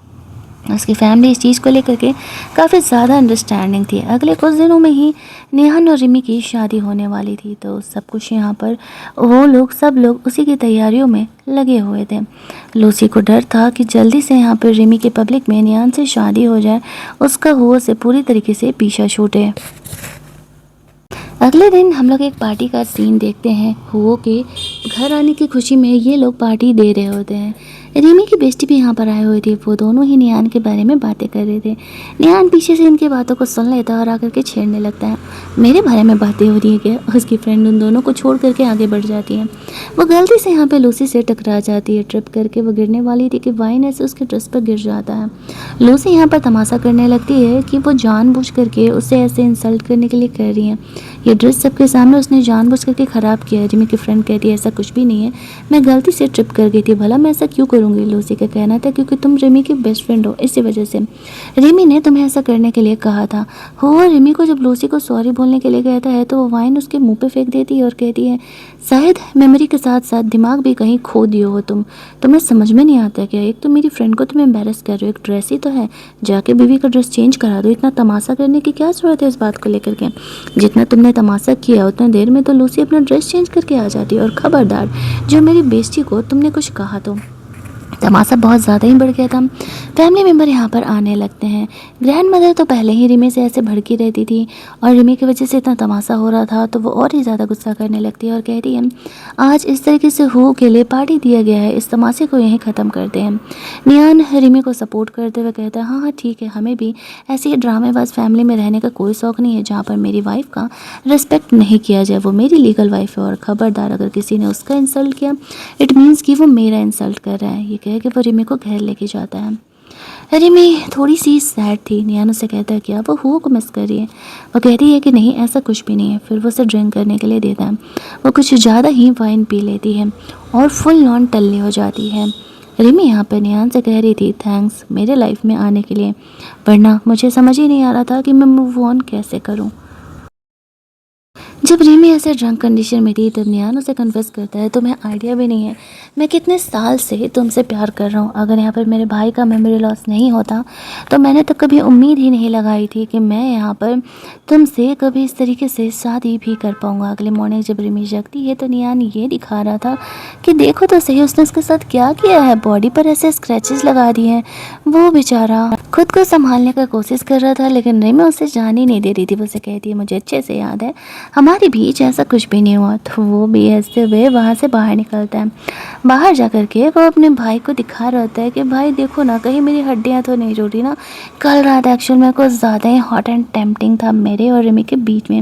उसकी फैमिली इस चीज़ को लेकर के काफ़ी ज़्यादा अंडरस्टैंडिंग थी। अगले कुछ दिनों में ही नेहान और रिमी की शादी होने वाली थी, तो सब कुछ यहाँ पर वो सब लोग उसी की तैयारियों में लगे हुए थे। लूसी को डर था कि जल्दी से यहाँ पर रिमी के पब्लिक में नियान से शादी हो जाए, उसका हुआ से पूरी तरीके से पीछा छूटे। अगले दिन हम लोग एक पार्टी का सीन देखते हैं। हुओ के घर आने की खुशी में ये लोग पार्टी दे रहे होते हैं। रिमी की बेस्टी भी यहाँ पर आए हुए थे। वो दोनों ही नियान के बारे में बातें कर रहे थे। नियान पीछे से इनकी बातों को सुन लेता है और आकर के छेड़ने लगता है। मेरे बारे में बातें हो रही है क्या। उसकी फ्रेंड उन दोनों को छोड़ करके आगे बढ़ जाती है। वो गलती से यहाँ पे लूसी से टकरा जाती है। ट्रिप करके वो गिरने वाली थी कि वाइन ऐसे उसके ड्रेस पर गिर जाता है। लूसी यहाँ पर तमाशा करने लगती है कि वो जानबूझ करके उसे ऐसे इंसल्ट करने के लिए कर रही है। ये ड्रेस सबके सामने उसने जानबूझ करके ख़राब किया है। रिमी की फ्रेंड कहती है ऐसा कुछ भी नहीं है, मैं गलती से ट्रिप कर गई थी, भला मैं ऐसा क्यों करूँगी। लूसी का कहना था क्योंकि तुम रिमी की बेस्ट फ्रेंड हो, इसी वजह से रिमी ने तुम्हें ऐसा करने के लिए कहा था। हो रिमी को जब लूसी को सॉरी बोलने के लिए कहता है तो वो वाइन उसके मुंह पे फेंक देती है और कहती है शायद मेमोरी के साथ साथ दिमाग भी कहीं खो दिए हो तुम्हें समझ में नहीं आता क्या। एक तो मेरी फ्रेंड को तुम एम्बेरस कर रहे हो, एक ड्रेस ही तो है, जाके बीवी का ड्रेस चेंज करा दो। इतना तमाशा करने की क्या ज़रूरत है इस बात को लेकर के। जितना तुमने तमाशा किया उतने देर में तो लूसी अपना ड्रेस चेंज करके आ जाती है। और खबरदार जो मेरी बेइज्जती को तुमने कुछ कहा तो तमाशा बहुत ज़्यादा ही बढ़ गया था। फैमिली मेम्बर यहाँ पर आने लगते हैं। ग्रैंड मदर तो पहले ही रिमी से ऐसे भड़की रहती थी और रिमी की वजह से इतना तमाशा हो रहा था तो वो और ही ज़्यादा गुस्सा करने लगती है और कहती है आज इस तरीके से हो के लिए पार्टी दिया गया है, इस तमाशे को यहीं ख़त्म करते हैं। नियान रिमी को सपोर्ट करते हुए कहता है हाँ ठीक है, हमें भी ऐसी ही ड्रामेबाज फैमिली में रहने का कोई शौक़ नहीं है जहाँ पर मेरी वाइफ का रिस्पेक्ट नहीं किया जाए। वो मेरी लीगल वाइफ है और ख़बरदार अगर किसी ने उसका इंसल्ट किया इट मीन्स कि वो मेरा इंसल्ट कर रहा है। ये कह के वो रिमी को घर लेके जाता है। रिमी थोड़ी सी सैड थी। नियान उससे कहता है कि वो हुआ को मिस कर रही है। वो कहती है कि नहीं ऐसा कुछ भी नहीं है। फिर वो उसे ड्रिंक करने के लिए देता है। वो कुछ ज़्यादा ही वाइन पी लेती है और फुल नॉन टल्ली हो जाती है। रिमी यहाँ पर नियान से कह रही थी थैंक्स मेरे लाइफ में आने के लिए, वरना मुझे समझ ही नहीं आ रहा था कि मैं मूव ऑन कैसे करूँ। जब रिमी ऐसे ड्रंक कंडीशन में थी तब नियान उसे कन्फेस करता है तुम्हें आइडिया भी नहीं है मैं कितने साल से तुमसे प्यार कर रहा हूँ। अगर यहाँ पर मेरे भाई का मेमोरी लॉस नहीं होता तो मैंने तो कभी उम्मीद ही नहीं लगाई थी कि मैं यहाँ पर तुमसे कभी इस तरीके से शादी भी कर पाऊँगा। अगले मॉर्निंग जब रिमी जगती है तो नियान ये दिखा रहा था कि देखो तो सही उसने उसके साथ क्या किया है, बॉडी पर ऐसे स्क्रैचेस लगा दिए हैं। वो बेचारा खुद को संभालने का कोशिश कर रहा था लेकिन रिमी उसे जान ही नहीं दे रही थी। वो उसे कहती है मुझे अच्छे से याद है हमारे बीच ऐसा कुछ भी नहीं हुआ। तो वो भी हंसते हुए वहाँ से बाहर निकलता है। बाहर जा कर के वो अपने भाई को दिखा रहा होता है कि भाई देखो ना कहीं मेरी हड्डियाँ तो नहीं जुड़ी ना। कल रात एक्चुअल में कुछ ज़्यादा ही हॉट एंड टेम्पटिंग था मेरे और रिमी के बीच में।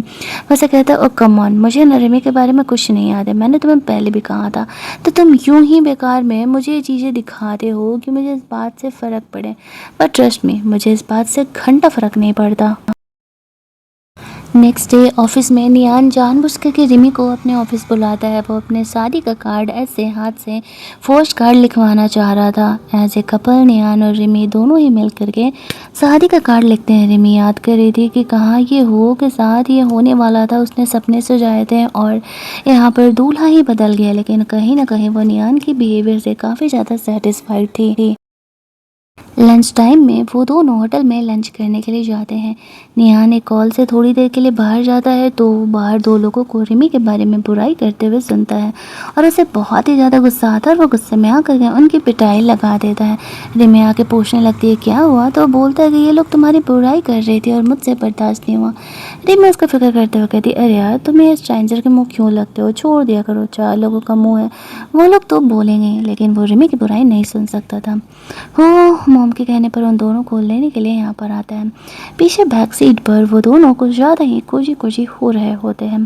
वैसे कहता है ओ कम ऑन मुझे ना रिमी के बारे में कुछ नहीं याद है, मैंने तुम्हें पहले भी कहा था, तो तुम यूं ही बेकार में मुझे ये चीज़ें दिखाते हो कि मुझे इस बात से फ़र्क पड़े। पर ट्रस्ट मी मुझे इस बात से घंटा फ़र्क नहीं पड़ता। नेक्स्ट डे ऑफिस में नियान जानबूझ करके रिमी को अपने ऑफिस बुलाता है। वो अपने शादी का कार्ड ऐसे हाथ से पोस्ट कार्ड लिखवाना चाह रहा था। एज ए कपल नियान और रिमी दोनों ही मिल करके शादी का कार्ड लिखते हैं। रिमी याद कर रही थी कि कहाँ ये हो के साथ ये होने वाला था, उसने सपने सजाए थे और यहाँ पर दूल्हा ही बदल गया। लेकिन कहीं ना कहीं वो नियान की बिहेवियर से काफ़ी ज़्यादा सेटिस्फाइड थी। लंच टाइम में वो दोनों होटल में लंच करने के लिए जाते हैं। निहान एक कॉल से थोड़ी देर के लिए बाहर जाता है तो बाहर दो लोगों को रिमी के बारे में बुराई करते हुए सुनता है और उसे बहुत ही ज़्यादा गुस्सा आता है और वो गुस्से में आकर के उनकी पिटाई लगा देता है। रिमी आके पूछने लगती है क्या हुआ, तो वो बोलता है कि ये लोग तुम्हारी बुराई कर रही थी और मुझसे बर्दाश्त नहीं हुआ। रिमी उसका फिक्र करते हुए कहती है अरे यार तुम ये स्ट्रेंजर के मुँह क्यों लगते हो, छोड़ दिया करो, 4 लोगों का मुँह है, वो लोग तो बोलेंगे। लेकिन वो रिमी की बुराई नहीं सुन सकता था। वो मॉम के कहने पर उन दोनों को लेने के लिए यहाँ पर आता है। पीछे बैक सीट पर वो दोनों कुछ ज़्यादा ही कुजी कुजी हो रहे होते हैं।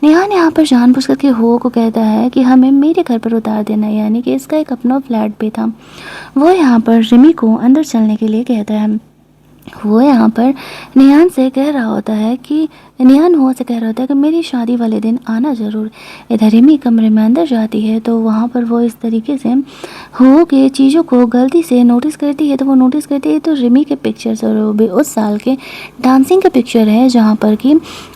निहान यहाँ पर जानबूझ करके हो को कहता है कि हमें मेरे घर पर उतार देना, यानी कि इसका एक अपना फ्लैट भी था। वो यहाँ पर रिमी को अंदर चलने के लिए कहता है। वो यहाँ पर निहान से कह रहा होता है कि निहान हो से कह रहा होता है कि मेरी शादी वाले दिन आना ज़रूर। इधर रिमी कमरे में अंदर जाती है तो वहाँ पर वो इस तरीके से हो के चीज़ों को गलती से नोटिस करती है। तो वो नोटिस करती है तो रिमी के पिक्चर्स और वो भी उस साल के डांसिंग के पिक्चर है जहाँ पर कि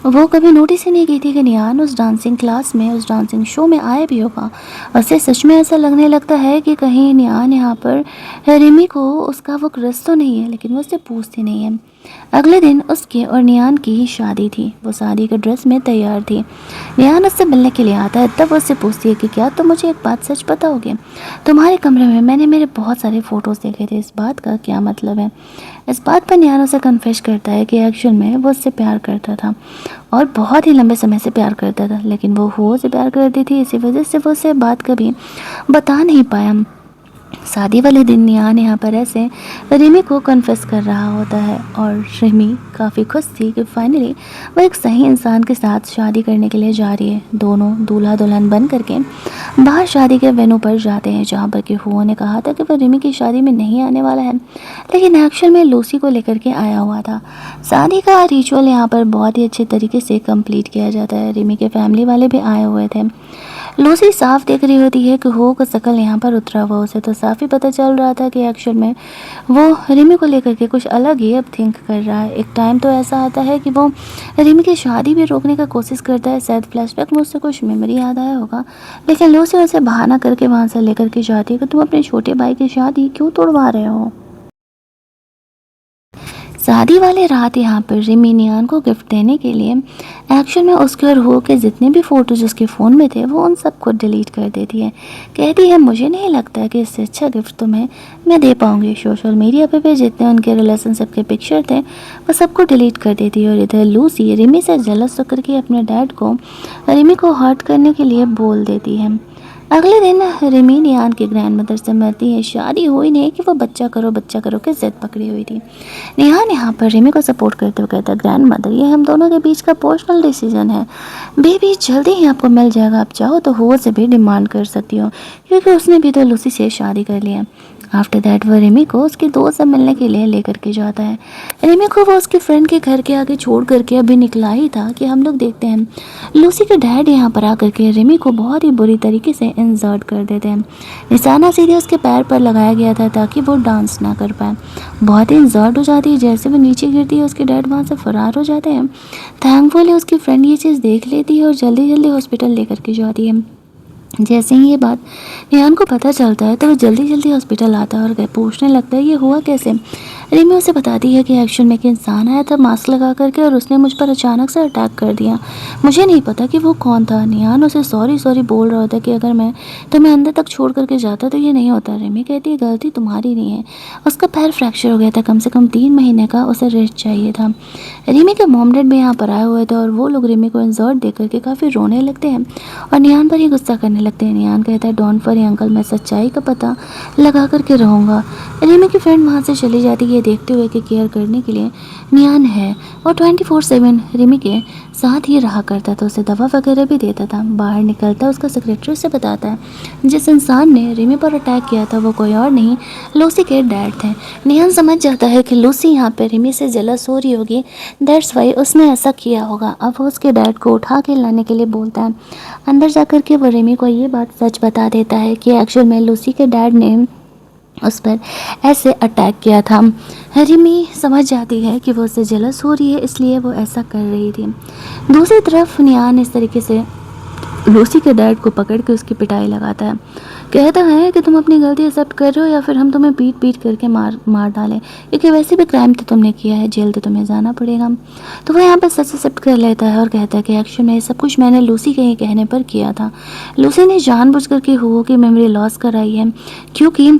वो कभी नोटिस ही नहीं की थी कि निहान उस डांसिंग क्लास में, उस डांसिंग शो में आया भी होगा। उसे सच में ऐसा लगने लगता है कि कहीं निहान यहाँ पर रिमी को उसका वो क्रश तो नहीं है, लेकिन वो उससे पूछती नहीं है। अगले दिन उसके और नियान की शादी थी। वो शादी के ड्रेस में तैयार थी। नियान उससे मिलने के लिए आता है, तब वो उससे पूछती है कि क्या तुम मुझे एक बात सच बताओगे, तुम्हारे कमरे में मैंने मेरे बहुत सारे फ़ोटोज़ देखे थे, इस बात का क्या मतलब है। इस बात पर नियान उसे कन्फेस करता है कि एक्चुअल में वो उससे प्यार करता था और बहुत ही लंबे समय से प्यार करता था, लेकिन वो से प्यार करती थी, इसी वजह से वो उसे बात कभी बता नहीं पाया। शादी वाले दिन नियान यहाँ पर ऐसे रिमी को कन्फेस कर रहा होता है और रिमी काफ़ी खुश थी कि फाइनली वो एक सही इंसान के साथ शादी करने के लिए जा रही है। दोनों दूल्हा दुल्हन बन करके बाहर शादी के वेन्यू पर जाते हैं जहाँ पर कि हुआ ने कहा था कि वो रिमी की शादी में नहीं आने वाला है, लेकिन एक्चुअल में लूसी को लेकर के आया हुआ था। शादी का रिचुअल यहाँ पर बहुत ही अच्छे तरीके से कंप्लीट किया जाता है। रिमी के फैमिली वाले भी आए हुए थे। लूसी साफ देख रही होती है कि हो का शकल यहाँ पर उतरा हुआ, उसे तो साफ ही पता चल रहा था कि एक्चुअल में वो रिमी को लेकर के कुछ अलग ही अब थिंक कर रहा है। एक टाइम तो ऐसा आता है कि वो रिमी की शादी भी रोकने का कोशिश करता है, शायद फ्लैशबैक में उससे कुछ मेमोरी याद आया होगा, लेकिन लूसी उसे बहाना करके वहाँ से लेकर के जाती है कि तुम अपने छोटे भाई की शादी क्यों तोड़वा रहे हो। शादी वाले रात यहाँ पर रिमी नियान को गिफ्ट देने के लिए एक्शन में उसके और हो के जितने भी फ़ोटोज़ उसके फ़ोन में थे वो उन सबको डिलीट कर देती है। कहती है मुझे नहीं लगता कि इससे अच्छा गिफ्ट तुम्हें मैं दे पाऊँगी। सोशल मीडिया पे भी जितने उनके रिलेशनशिप के पिक्चर थे वो सबको डिलीट कर देती है। और इधर लूसी रिमी से जलस होकर के अपने डैड को रिमी को हर्ट करने के लिए बोल देती है। अगले दिन रिमी नियान की ग्रैंड मदर से मिलती है। शादी हुई नहीं कि वो बच्चा करो की जिद पकड़ी हुई थी। निहान यहाँ पर रिमी को सपोर्ट करते हुए कहता है ग्रैंड मदर ये हम दोनों के बीच का पर्सनल डिसीजन है, बेबी जल्दी ही आपको मिल जाएगा, आप चाहो तो हो से भी डिमांड कर सकती हो, क्योंकि उसने भी तो लूसी से शादी कर लिया। आफ्टर दैट वो रिमी को उसके दोस्त से मिलने के लिए लेकर के जाता है। रिमी को वो उसके फ्रेंड के घर के आगे छोड़ करके अभी निकला ही था कि हम लोग देखते हैं लूसी के डैड यहाँ पर आकर के रिमी को बहुत ही बुरी तरीके से इंसल्ट कर देते हैं। निशाना सीधे उसके पैर पर लगाया गया था ताकि वो डांस ना कर पाए। बहुत ही इंसल्ट हो जाती है, जैसे वो नीचे गिरती है उसके डैड वहाँ से फरार हो जाते हैं। थैंकफुली उसकी फ्रेंड ये चीज़ देख लेती है और जल्दी जल्दी हॉस्पिटल लेकर के जाती है। जैसे ही ये बात निहान को पता चलता है तो वो जल्दी जल्दी हॉस्पिटल आता है और पूछने लगता है ये हुआ कैसे। रिमी उसे बताती है कि एक्शन में एक इंसान आया था मास्क लगा करके और उसने मुझ पर अचानक से अटैक कर दिया, मुझे नहीं पता कि वो कौन था। निहान उसे सॉरी सॉरी बोल रहा होता कि अगर मैं तुम्हें अंदर तक छोड़ करके जाता तो ये नहीं होता। रिमी कहती है गलती तुम्हारी नहीं है, उसका पैर फ्रैक्चर हो गया था, कम से कम 3 महीने का उसे रेस्ट चाहिए था। रिमी के मॉम डैड भी यहाँ पर आए हुए थे और वो लोग रिमी को इंसल्ट देख करके काफ़ी रोने लगते हैं और निहान पर ही गुस्सा करने लगते हैं। निहान कहता है डोंट वरी अंकल, मैं सच्चाई का पता लगा करके रहूँगा। रिमी की फ्रेंड वहाँ से चली जाती है देखते हुए कि केयर करने के लिए निहान है और 24/7 रिमी के साथ ही रहा करता था, उसे दवा वगैरह भी देता था। बाहर निकलता उसका सेक्रेटरी से बताता है जिस इंसान ने रिमी पर अटैक किया था वो कोई और नहीं लूसी के डैड थे। निहान समझ जाता है कि लूसी यहाँ पे रिमी से जेलस हो रही होगी, दैट्स वाई उसने ऐसा किया होगा। अब वो उसके डैड को उठा के लाने के लिए बोलता है। अंदर जाकर के वो रिमी को ये बात सच बता देता है कि एक्चुअल में लूसी के डैड ने उस पर ऐसे अटैक किया था। रिमी समझ जाती है कि वो उससे जेलस हो रही है इसलिए वो ऐसा कर रही थी। दूसरी तरफ नियान इस तरीके से लूसी के डैड को पकड़ के उसकी पिटाई लगाता है। कहता है कि तुम अपनी गलती एक्सेप्ट कर रहे हो या फिर हम तुम्हें पीट पीट करके मार डालें, क्योंकि वैसे भी क्राइम तो तुमने किया है, जेल तो तुम्हें जाना पड़ेगा। तो वो यहाँ पर सच एक्सेप्ट कर लेता है और कहता है कि एक्चुअली में सब कुछ मैंने लूसी के ही कहने पर किया था। लूसी ने जानबूझ करके हुओ की मेमोरी लॉस कराई है, क्योंकि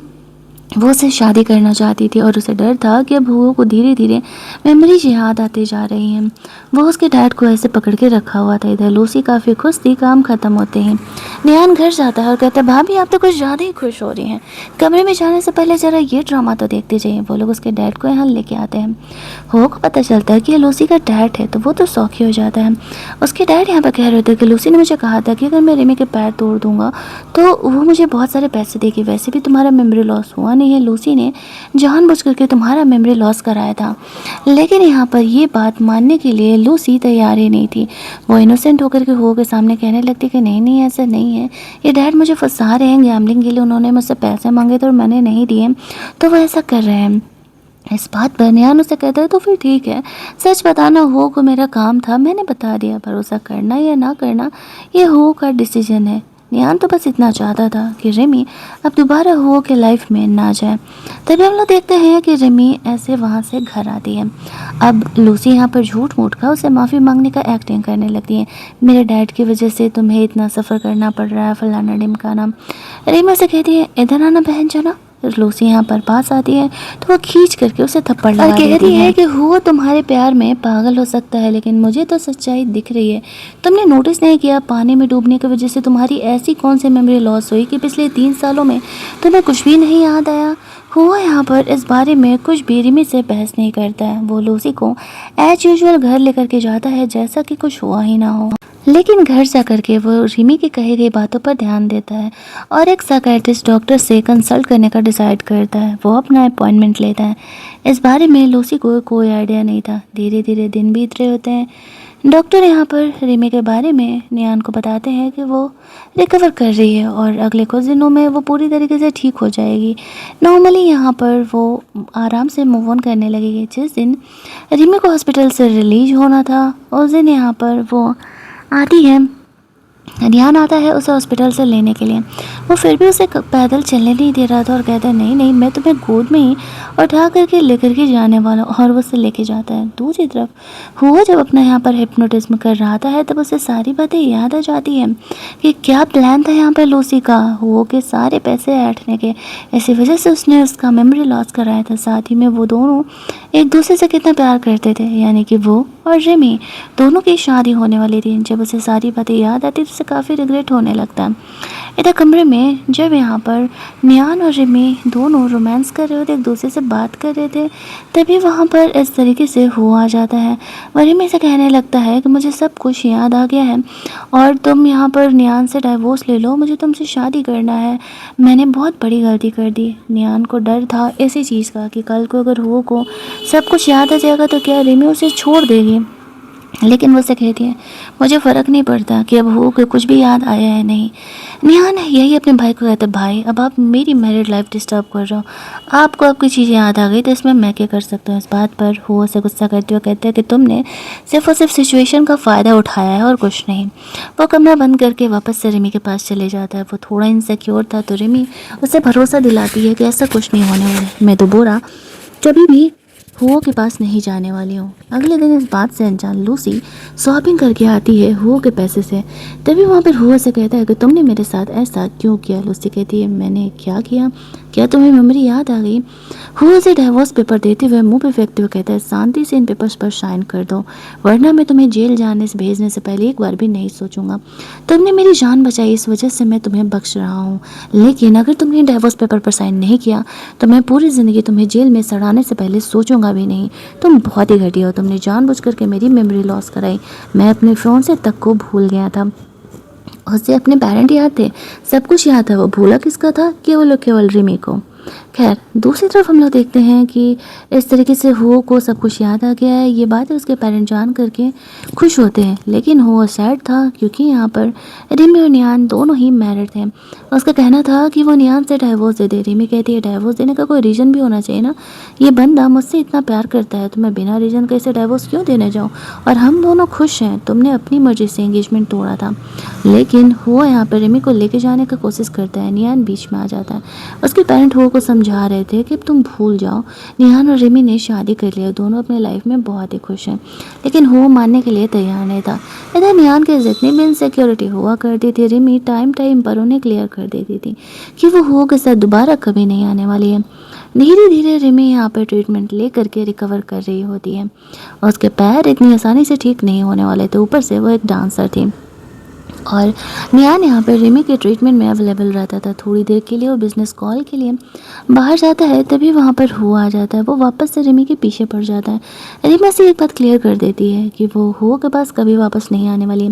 वो उससे शादी करना चाहती थी और उसे डर था कि अब हुओ को धीरे धीरे मेमोरीज याद आती जा रही हैं। वो उसके डैड को ऐसे पकड़ के रखा हुआ था। इधर लूसी काफ़ी खुश थी। काम ख़त्म होते ही नियान घर जाता है और कहता है, भाभी आप तो कुछ ज़्यादा ही खुश हो रही हैं, कमरे में जाने से पहले ज़रा ये ड्रामा तो देखते जाइए। वो लोग उसके डैड को यहाँ लेके आते हैं। हुओ को पता चलता है कि ये लूसी का डैड है, तो वो तो सौखी हो जाता है। उसके डैड यहाँ पर कह रहे थे कि लूसी ने मुझे कहा था कि अगर मैं रिमी के पैर तोड़ दूंगा तो वो मुझे बहुत सारे पैसे देगी, वैसे भी तुम्हारा मेमोरी लॉस हुआ नहीं है, लूसी ने जानबूझ करके तुम्हारा मेमोरी लॉस कराया था। लेकिन यहाँ पर ये बात मानने के लिए लूसी तैयार ही नहीं थी। वो इनोसेंट होकर के हुओ के सामने कहने लगती कि नहीं नहीं ऐसा नहीं है, ये डैड मुझे फंसा रहे हैं, गैम्बलिंग के लिए उन्होंने मुझसे पैसे मांगे थे और मैंने नहीं दिए, तो वो ऐसा कर रहे हैं। इस बात पर नियान उसे कहता है, तो फिर ठीक है, सच बताना हुओ को मेरा काम था, मैंने बता दिया, भरोसा करना या ना करना ये हुओ का डिसीजन है। नियान तो बस इतना चाहता था कि रिमी अब दोबारा हुओ के लाइफ में ना जाए। तभी हम लोग देखते हैं कि रिमी ऐसे वहाँ से घर आती है। अब लूसी यहाँ पर झूठ मूठ का उसे माफ़ी मांगने का एक्टिंग करने लगती है। मेरे डैड की वजह से तुम्हें इतना सफ़र करना पड़ रहा है, फलाना ढिमकाना। रिमी उसे कहती है, इधर आना बहन जाना। लूसी यहाँ पर पास आती है तो वो खींच करके उसे थप्पड़ लगा देती है कि हुआ तुम्हारे प्यार में पागल हो सकता है, लेकिन मुझे तो सच्चाई दिख रही है। तुमने नोटिस नहीं किया पानी में डूबने की वजह से तुम्हारी ऐसी कौन सी मेमोरी लॉस हुई कि पिछले 3 सालों में तुम्हें कुछ भी नहीं याद आया। हुआ यहाँ पर इस बारे में कुछ भी रिमी से बहस नहीं करता है। वो लूसी को एज यूजुअल घर लेकर के जाता है जैसा कि कुछ हुआ ही ना हो। लेकिन घर जा कर के वो रिमी की कही गई बातों पर ध्यान देता है और एक साइकियाट्रिस्ट डॉक्टर से कंसल्ट करने का डिसाइड करता है। वो अपना अपॉइंटमेंट लेता है। इस बारे में लूसी को कोई आइडिया नहीं था। धीरे धीरे दिन बीत रहे होते हैं। डॉक्टर यहाँ पर रिमी के बारे में नियान को बताते हैं कि वो रिकवर कर रही है और अगले कुछ दिनों में वो पूरी तरीके से ठीक हो जाएगी। नॉर्मली यहाँ पर वो आराम से मूव ऑन करने लगेगी। जिस दिन रिमी को हॉस्पिटल से रिलीज होना था उस दिन यहाँ पर वो आती है, नियान आता है उसे हॉस्पिटल से लेने के लिए। वो फिर भी उसे पैदल चलने नहीं दे रहा था और कहता है, नहीं नहीं मैं तुम्हें गोद में ही उठा करके लेकर के जाने वाला हूँ, और वो उसे लेके जाता है। दूसरी तरफ हुआ जब अपना यहाँ पर हिप्नोटिज्म कर रहा था तब उसे सारी बातें याद आ जाती हैं कि क्या प्लान था यहाँ पर लूसी का, हुआ के सारे पैसे ऐंठने के। इसी वजह से उसने उसका मेमोरी लॉस कराया था। साथ ही में वो दोनों एक दूसरे से कितना प्यार करते थे, यानी कि वो और रिमी दोनों की शादी होने वाली थी। जब उसे सारी बातें याद आती तो उसे काफ़ी रिग्रेट होने लगता है। इधर कमरे में जब यहाँ पर नियान और रिमी दोनों रोमांस कर रहे थे, एक दूसरे से बात कर रहे थे, तभी वहाँ पर इस तरीके से हुआ आ जाता है। वह रिमी से कहने लगता है कि मुझे सब कुछ याद आ गया है और तुम यहाँ पर नियान से डाइवोर्स ले लो, मुझे तुमसे शादी करना है, मैंने बहुत बड़ी गलती कर दी। नियान को डर था इसी चीज़ का कि कल को अगर हुआ को सब कुछ याद आ जाएगा तो क्या रिमी उसे छोड़ देगी। लेकिन वो उसे कहती है, मुझे फ़र्क नहीं पड़ता कि अब हो कि कुछ भी याद आया है नहीं। निहान यही अपने भाई को कहता है, भाई अब आप मेरी मैरिड लाइफ डिस्टर्ब कर रहे हो, आपको आपकी चीज़ें याद आ गई तो इसमें मैं क्या कर सकता हूँ। इस बात पर हो से गुस्सा करते हुए कहते हैं कि तुमने सिर्फ और सिर्फ सिचुएशन का फ़ायदा उठाया है और कुछ नहीं। वो कमरा बंद करके वापस से रिमी के पास चले जाता है। वो थोड़ा इनसिक्योर था तो रिमी उसे भरोसा दिलाती है कि ऐसा कुछ नहीं होने वाला, मैं तो बोरा कभी भी हुओ के पास नहीं जाने वाली हूँ। अगले दिन इस बात से अनजान लूसी शॉपिंग करके आती है हुओ के पैसे से। तभी वहाँ पर हुओ से कहता है कि तुमने मेरे साथ ऐसा क्यों किया। लूसी कहती है, मैंने क्या किया, क्या तुम्हें मेमोरी याद आ गई। हुओ से डाइवोर्स पेपर देते हुए मुंह पे फेंकते हुए कहता है, शांति से इन पेपर्स पर साइन कर दो, वरना मैं तुम्हें जेल जाने से भेजने से पहले एक बार भी नहीं सोचूंगा। तुमने मेरी जान बचाई, इस वजह से मैं तुम्हें बख्श रहा हूँ, लेकिन अगर तुमने डाइवोर्स पेपर पर साइन नहीं किया तो मैं पूरी ज़िंदगी तुम्हें जेल में सड़ाने से पहले सोचूंगा भी नहीं। तुम बहुत ही घटिया हो, तुमने जानबूझ करके मेरी मेमोरी लॉस कराई। मैं अपने फ़ोन से तक को भूल गया था, उसे अपने पेरेंट याद थे, सब कुछ याद था, वो भूला किसका था, केवल और केवल रिमी को। खैर दूसरी तरफ हम लोग देखते हैं कि इस तरीके से हो को सब कुछ याद आ गया है। ये बात उसके पेरेंट्स जान करके खुश होते हैं, लेकिन हो सैड था क्योंकि यहाँ पर रिमी और नियान दोनों ही मैरिड थे। उसका कहना था कि वो नियान से डाइवोर्स दे दे। रिमी कहती है डाइवोर्स देने का कोई रीज़न भी होना चाहिए ना, ये बंदा मुझसे इतना प्यार करता है तो मैं बिना रीज़न के इसे डाइवोर्स क्यों देने जाऊँ, और हम दोनों खुश हैं, तुमने अपनी मर्जी से एंगेजमेंट तोड़ा था। लेकिन हो यहाँ पर रिमी को लेके जाने का कोशिश करता है। नियान बीच में आ जाता है। उसके पेरेंट हो को समझा रहे थे कि तुम भूल जाओ, निहान और रिमी ने शादी कर लिया, दोनों अपने लाइफ में बहुत ही खुश हैं। लेकिन हो मानने के लिए तैयार नहीं था। इधर निहान के जितनी भी इनसिक्योरिटी हुआ करती थी, रिमी टाइम पर उन्हें क्लियर कर देती थी कि वो हो के साथ दोबारा कभी नहीं आने वाली है। धीरे धीरे रिमी यहाँ पर ट्रीटमेंट ले करके रिकवर कर रही होती है और उसके पैर इतनी आसानी से ठीक नहीं होने वाले थे। ऊपर से वो एक डांसर थी और नियान यहाँ पर रिमी के ट्रीटमेंट में अवेलेबल रहता था। थोड़ी देर के लिए वो बिजनेस कॉल के लिए बाहर जाता है, तभी वहाँ पर हो आ जाता है। वो वापस से रिमी के पीछे पड़ जाता है। रिमी से एक बात क्लियर कर देती है कि वो हो के पास कभी वापस नहीं आने वाली।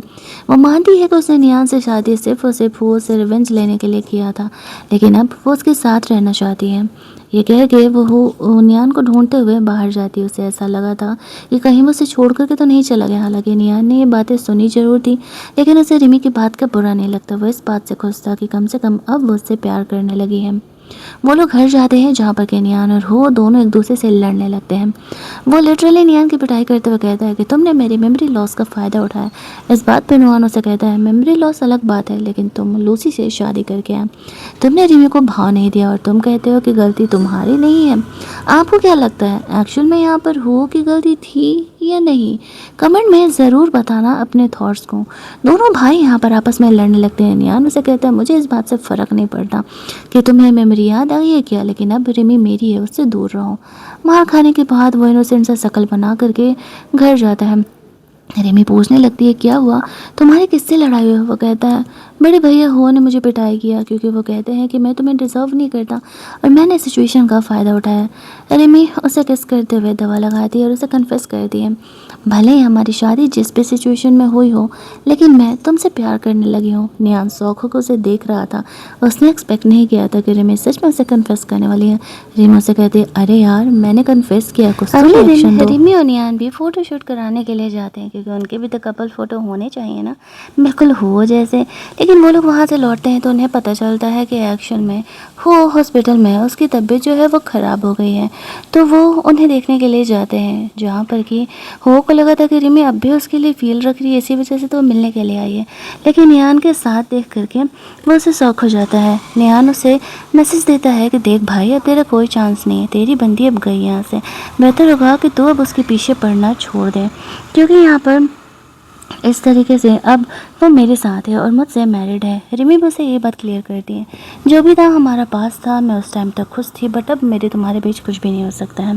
वो मानती है कि उसने नियान से शादी सिर्फ और सिर्फ वो से रिवेंज लेने के लिए किया था, लेकिन अब वो उसके साथ रहना चाहती है। ये कह के वो नियान को ढूंढते हुए बाहर जाती है। उसे ऐसा लगा था कि कहीं वो उसे छोड़ करके तो नहीं चला गया। हालांकि नियान ने ये बातें सुनी जरूर थी, लेकिन उसे रिमी की बात का बुरा नहीं लगता। वो इस बात से खुश था कि कम से कम अब वो उससे प्यार करने लगी है। वो लोग घर जाते हैं जहाँ पर के नियान और हो दोनों एक दूसरे से लड़ने लगते हैं। वो लिटरली नियान की पिटाई करते हुए कहता है कि तुमने मेरी मेमोरी लॉस का फ़ायदा उठाया। इस बात पर नियान उसे कहता है मेमोरी लॉस अलग बात है, लेकिन तुम लूसी से शादी करके आए, तुमने रिमी को भाव नहीं दिया और तुम कहते हो कि गलती तुम्हारी नहीं है। आपको क्या लगता है एक्चुअल में यहाँ पर हो की गलती थी या नहीं? कमेंट में ज़रूर बताना अपने थॉट्स को। दोनों भाई यहाँ पर आपस में लड़ने लगते हैं। नियान उसे कहता है मुझे इस बात से फ़र्क नहीं पड़ता कि तुम्हें मेमोरी याद आई है क्या, लेकिन अब रिमी मेरी है, उससे दूर रहो। मार खाने के बाद वो इनोसेंट सा शक्ल बना करके घर जाता है। रिमी पूछने लगती है क्या हुआ, तुम्हारी किससे लड़ाई हुई? वो कहता है बड़े भैया हो ने मुझे पिटाई किया क्योंकि वो कहते हैं कि मैं तुम्हें डिज़र्व नहीं करता और मैंने सिचुएशन का फ़ायदा उठाया। रिमी उसे किस करते हुए दवा लगाती है और उसे कन्फेस करती है भले ही हमारी शादी जिस भी सिचुएशन में हुई हो, लेकिन मैं तुमसे प्यार करने लगी हूँ। नियान शौक को उसे देख रहा था। उसने एक्सपेक्ट नहीं किया था कि रिमी सच में उसे कन्फेस करने वाली है। रिमी उसे कहती है अरे यार मैंने कन्फेस किया, कुछ तो रिएक्शन दो। रिमी और नियान भी फ़ोटो शूट कराने के लिए जाते हैं क्योंकि उनके भी तो कपल फ़ोटो होने चाहिए ना, बिल्कुल हो जैसे। लेकिन वो लोग वहाँ से लौटते हैं तो उन्हें पता चलता है कि एक्चुअल में हो हॉस्पिटल में उसकी तबीयत जो है वो ख़राब हो गई है। तो वो उन्हें देखने के लिए जाते हैं, जहाँ पर कि हो को लगा था कि रिमी अब भी उसके लिए फील रख रही है, इसी वजह से तो वो मिलने के लिए आई है। लेकिन नियान के साथ देख करके वो उसे शौक हो जाता है। नियान उसे मैसेज देता है कि देख भाई अब तेरा कोई चांस नहीं है, तेरी बंदी अब गई यहाँ से, बेहतर होगा कि तू अब उसके पीछे पड़ना छोड़ दे, क्योंकि यहाँ पर इस तरीके से अब वो मेरे साथ है और मुझसे मैरिड है। रिमी मुझसे ये बात क्लियर करती है जो भी था हमारा पास था, मैं उस टाइम तक खुश थी, बट अब मेरे तुम्हारे बीच कुछ भी नहीं हो सकता है।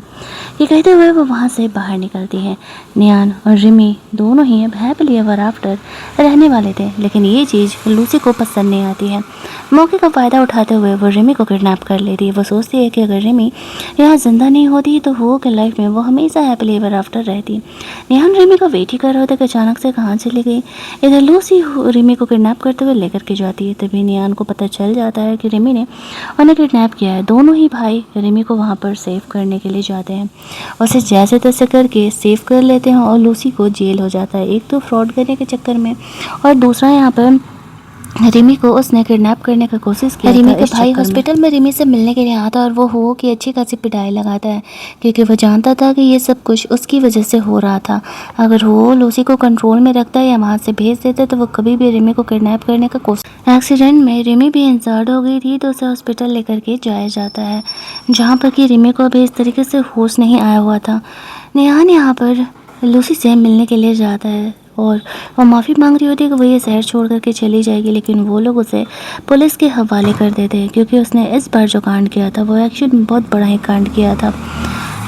ये कहते हुए वो वहाँ से बाहर निकलती है। नियान और रिमी दोनों ही अब हैप्पीली एवर आफ्टर रहने वाले थे, लेकिन ये चीज़ लूसी को पसंद नहीं आती है। मौके का फ़ायदा उठाते हुए वो रिमी को किडनैप कर लेती है। वो सोचती है कि अगर रिमी यहाँ जिंदा नहीं होती तो हो के लाइफ में वो हमेशा हैप्पीली एवर आफ्टर रहती। निहान रिमी का वेट ही कर रहा था कि अचानक से कहाँ चली गई। इधर लूसी रिमी को किडनैप करते हुए लेकर के जाती है। तभी निहान को पता चल जाता है कि रिमी ने उन्हें किडनैप किया है। दोनों ही भाई रिमी को वहाँ पर सेव करने के लिए जाते हैं, उसे जैसे तैसे करके सेव कर लेते हैं और लूसी को जेल हो जाता है, एक तो फ्रॉड करने के चक्कर में और दूसरा यहाँ पर रिमी को उसने किडनैप करने का कोशिश किया। रिमी का भाई हॉस्पिटल में रिमी से मिलने के लिए आता और वो हो कि अच्छी खासी पिटाई लगाता है क्योंकि वो जानता था कि ये सब कुछ उसकी वजह से हो रहा था। अगर वो लूसी को कंट्रोल में रखता या वहाँ से भेज देता तो वो कभी भी रिमी को किडनैप करने का कोशिश। एक्सीडेंट में रिमी भी इंजर्ड हो गई थी तो उसे हॉस्पिटल लेकर के जाया जाता है, जहाँ पर कि रिमी को अभी इस तरीके से होश नहीं आया हुआ था। निहान यहाँ पर लूसी से मिलने के लिए जाता है और वो माफ़ी मांग रही होती है कि वो ये शहर छोड़ करके चली जाएगी, लेकिन वो लोग उसे पुलिस के हवाले कर देते हैं क्योंकि उसने इस बार जो कांड किया था वो एक्चुअली बहुत बड़ा ही कांड किया था।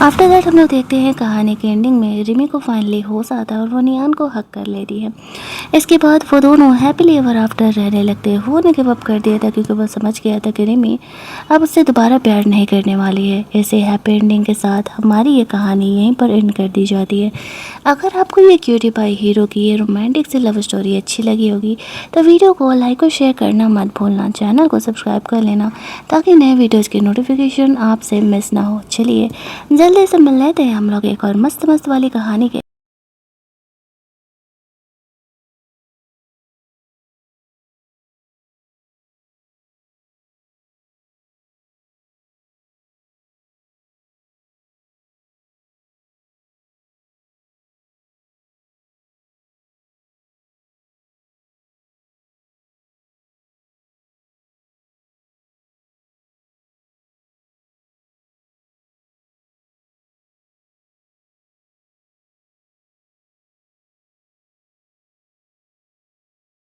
आफ्टर दैट हम लोग देखते हैं कहानी की एंडिंग में रिमी को फाइनली होश आता है और वो नियान को हक कर लेती है। इसके बाद वो दोनों हैप्पीली एवर आफ्टर रहने लगते हैं। वो ने गिव अप कर दिया था क्योंकि वो समझ गया था कि रिमी अब उससे दोबारा प्यार नहीं करने वाली है। ऐसे हैप्पी एंडिंग के साथ हमारी ये कहानी यहीं पर एंड कर दी जाती है। अगर आपको ये क्यूटी पाई हीरो की ये रोमांटिक सी लव स्टोरी अच्छी लगी होगी तो वीडियो को लाइक और शेयर करना मत भूलना। चैनल को सब्सक्राइब कर लेना ताकि नए वीडियोज़ की नोटिफिकेशन आपसे मिस ना हो। चलिए जल्दी से मिल लेते हैं हम लोग एक और मस्त मस्त वाली कहानी के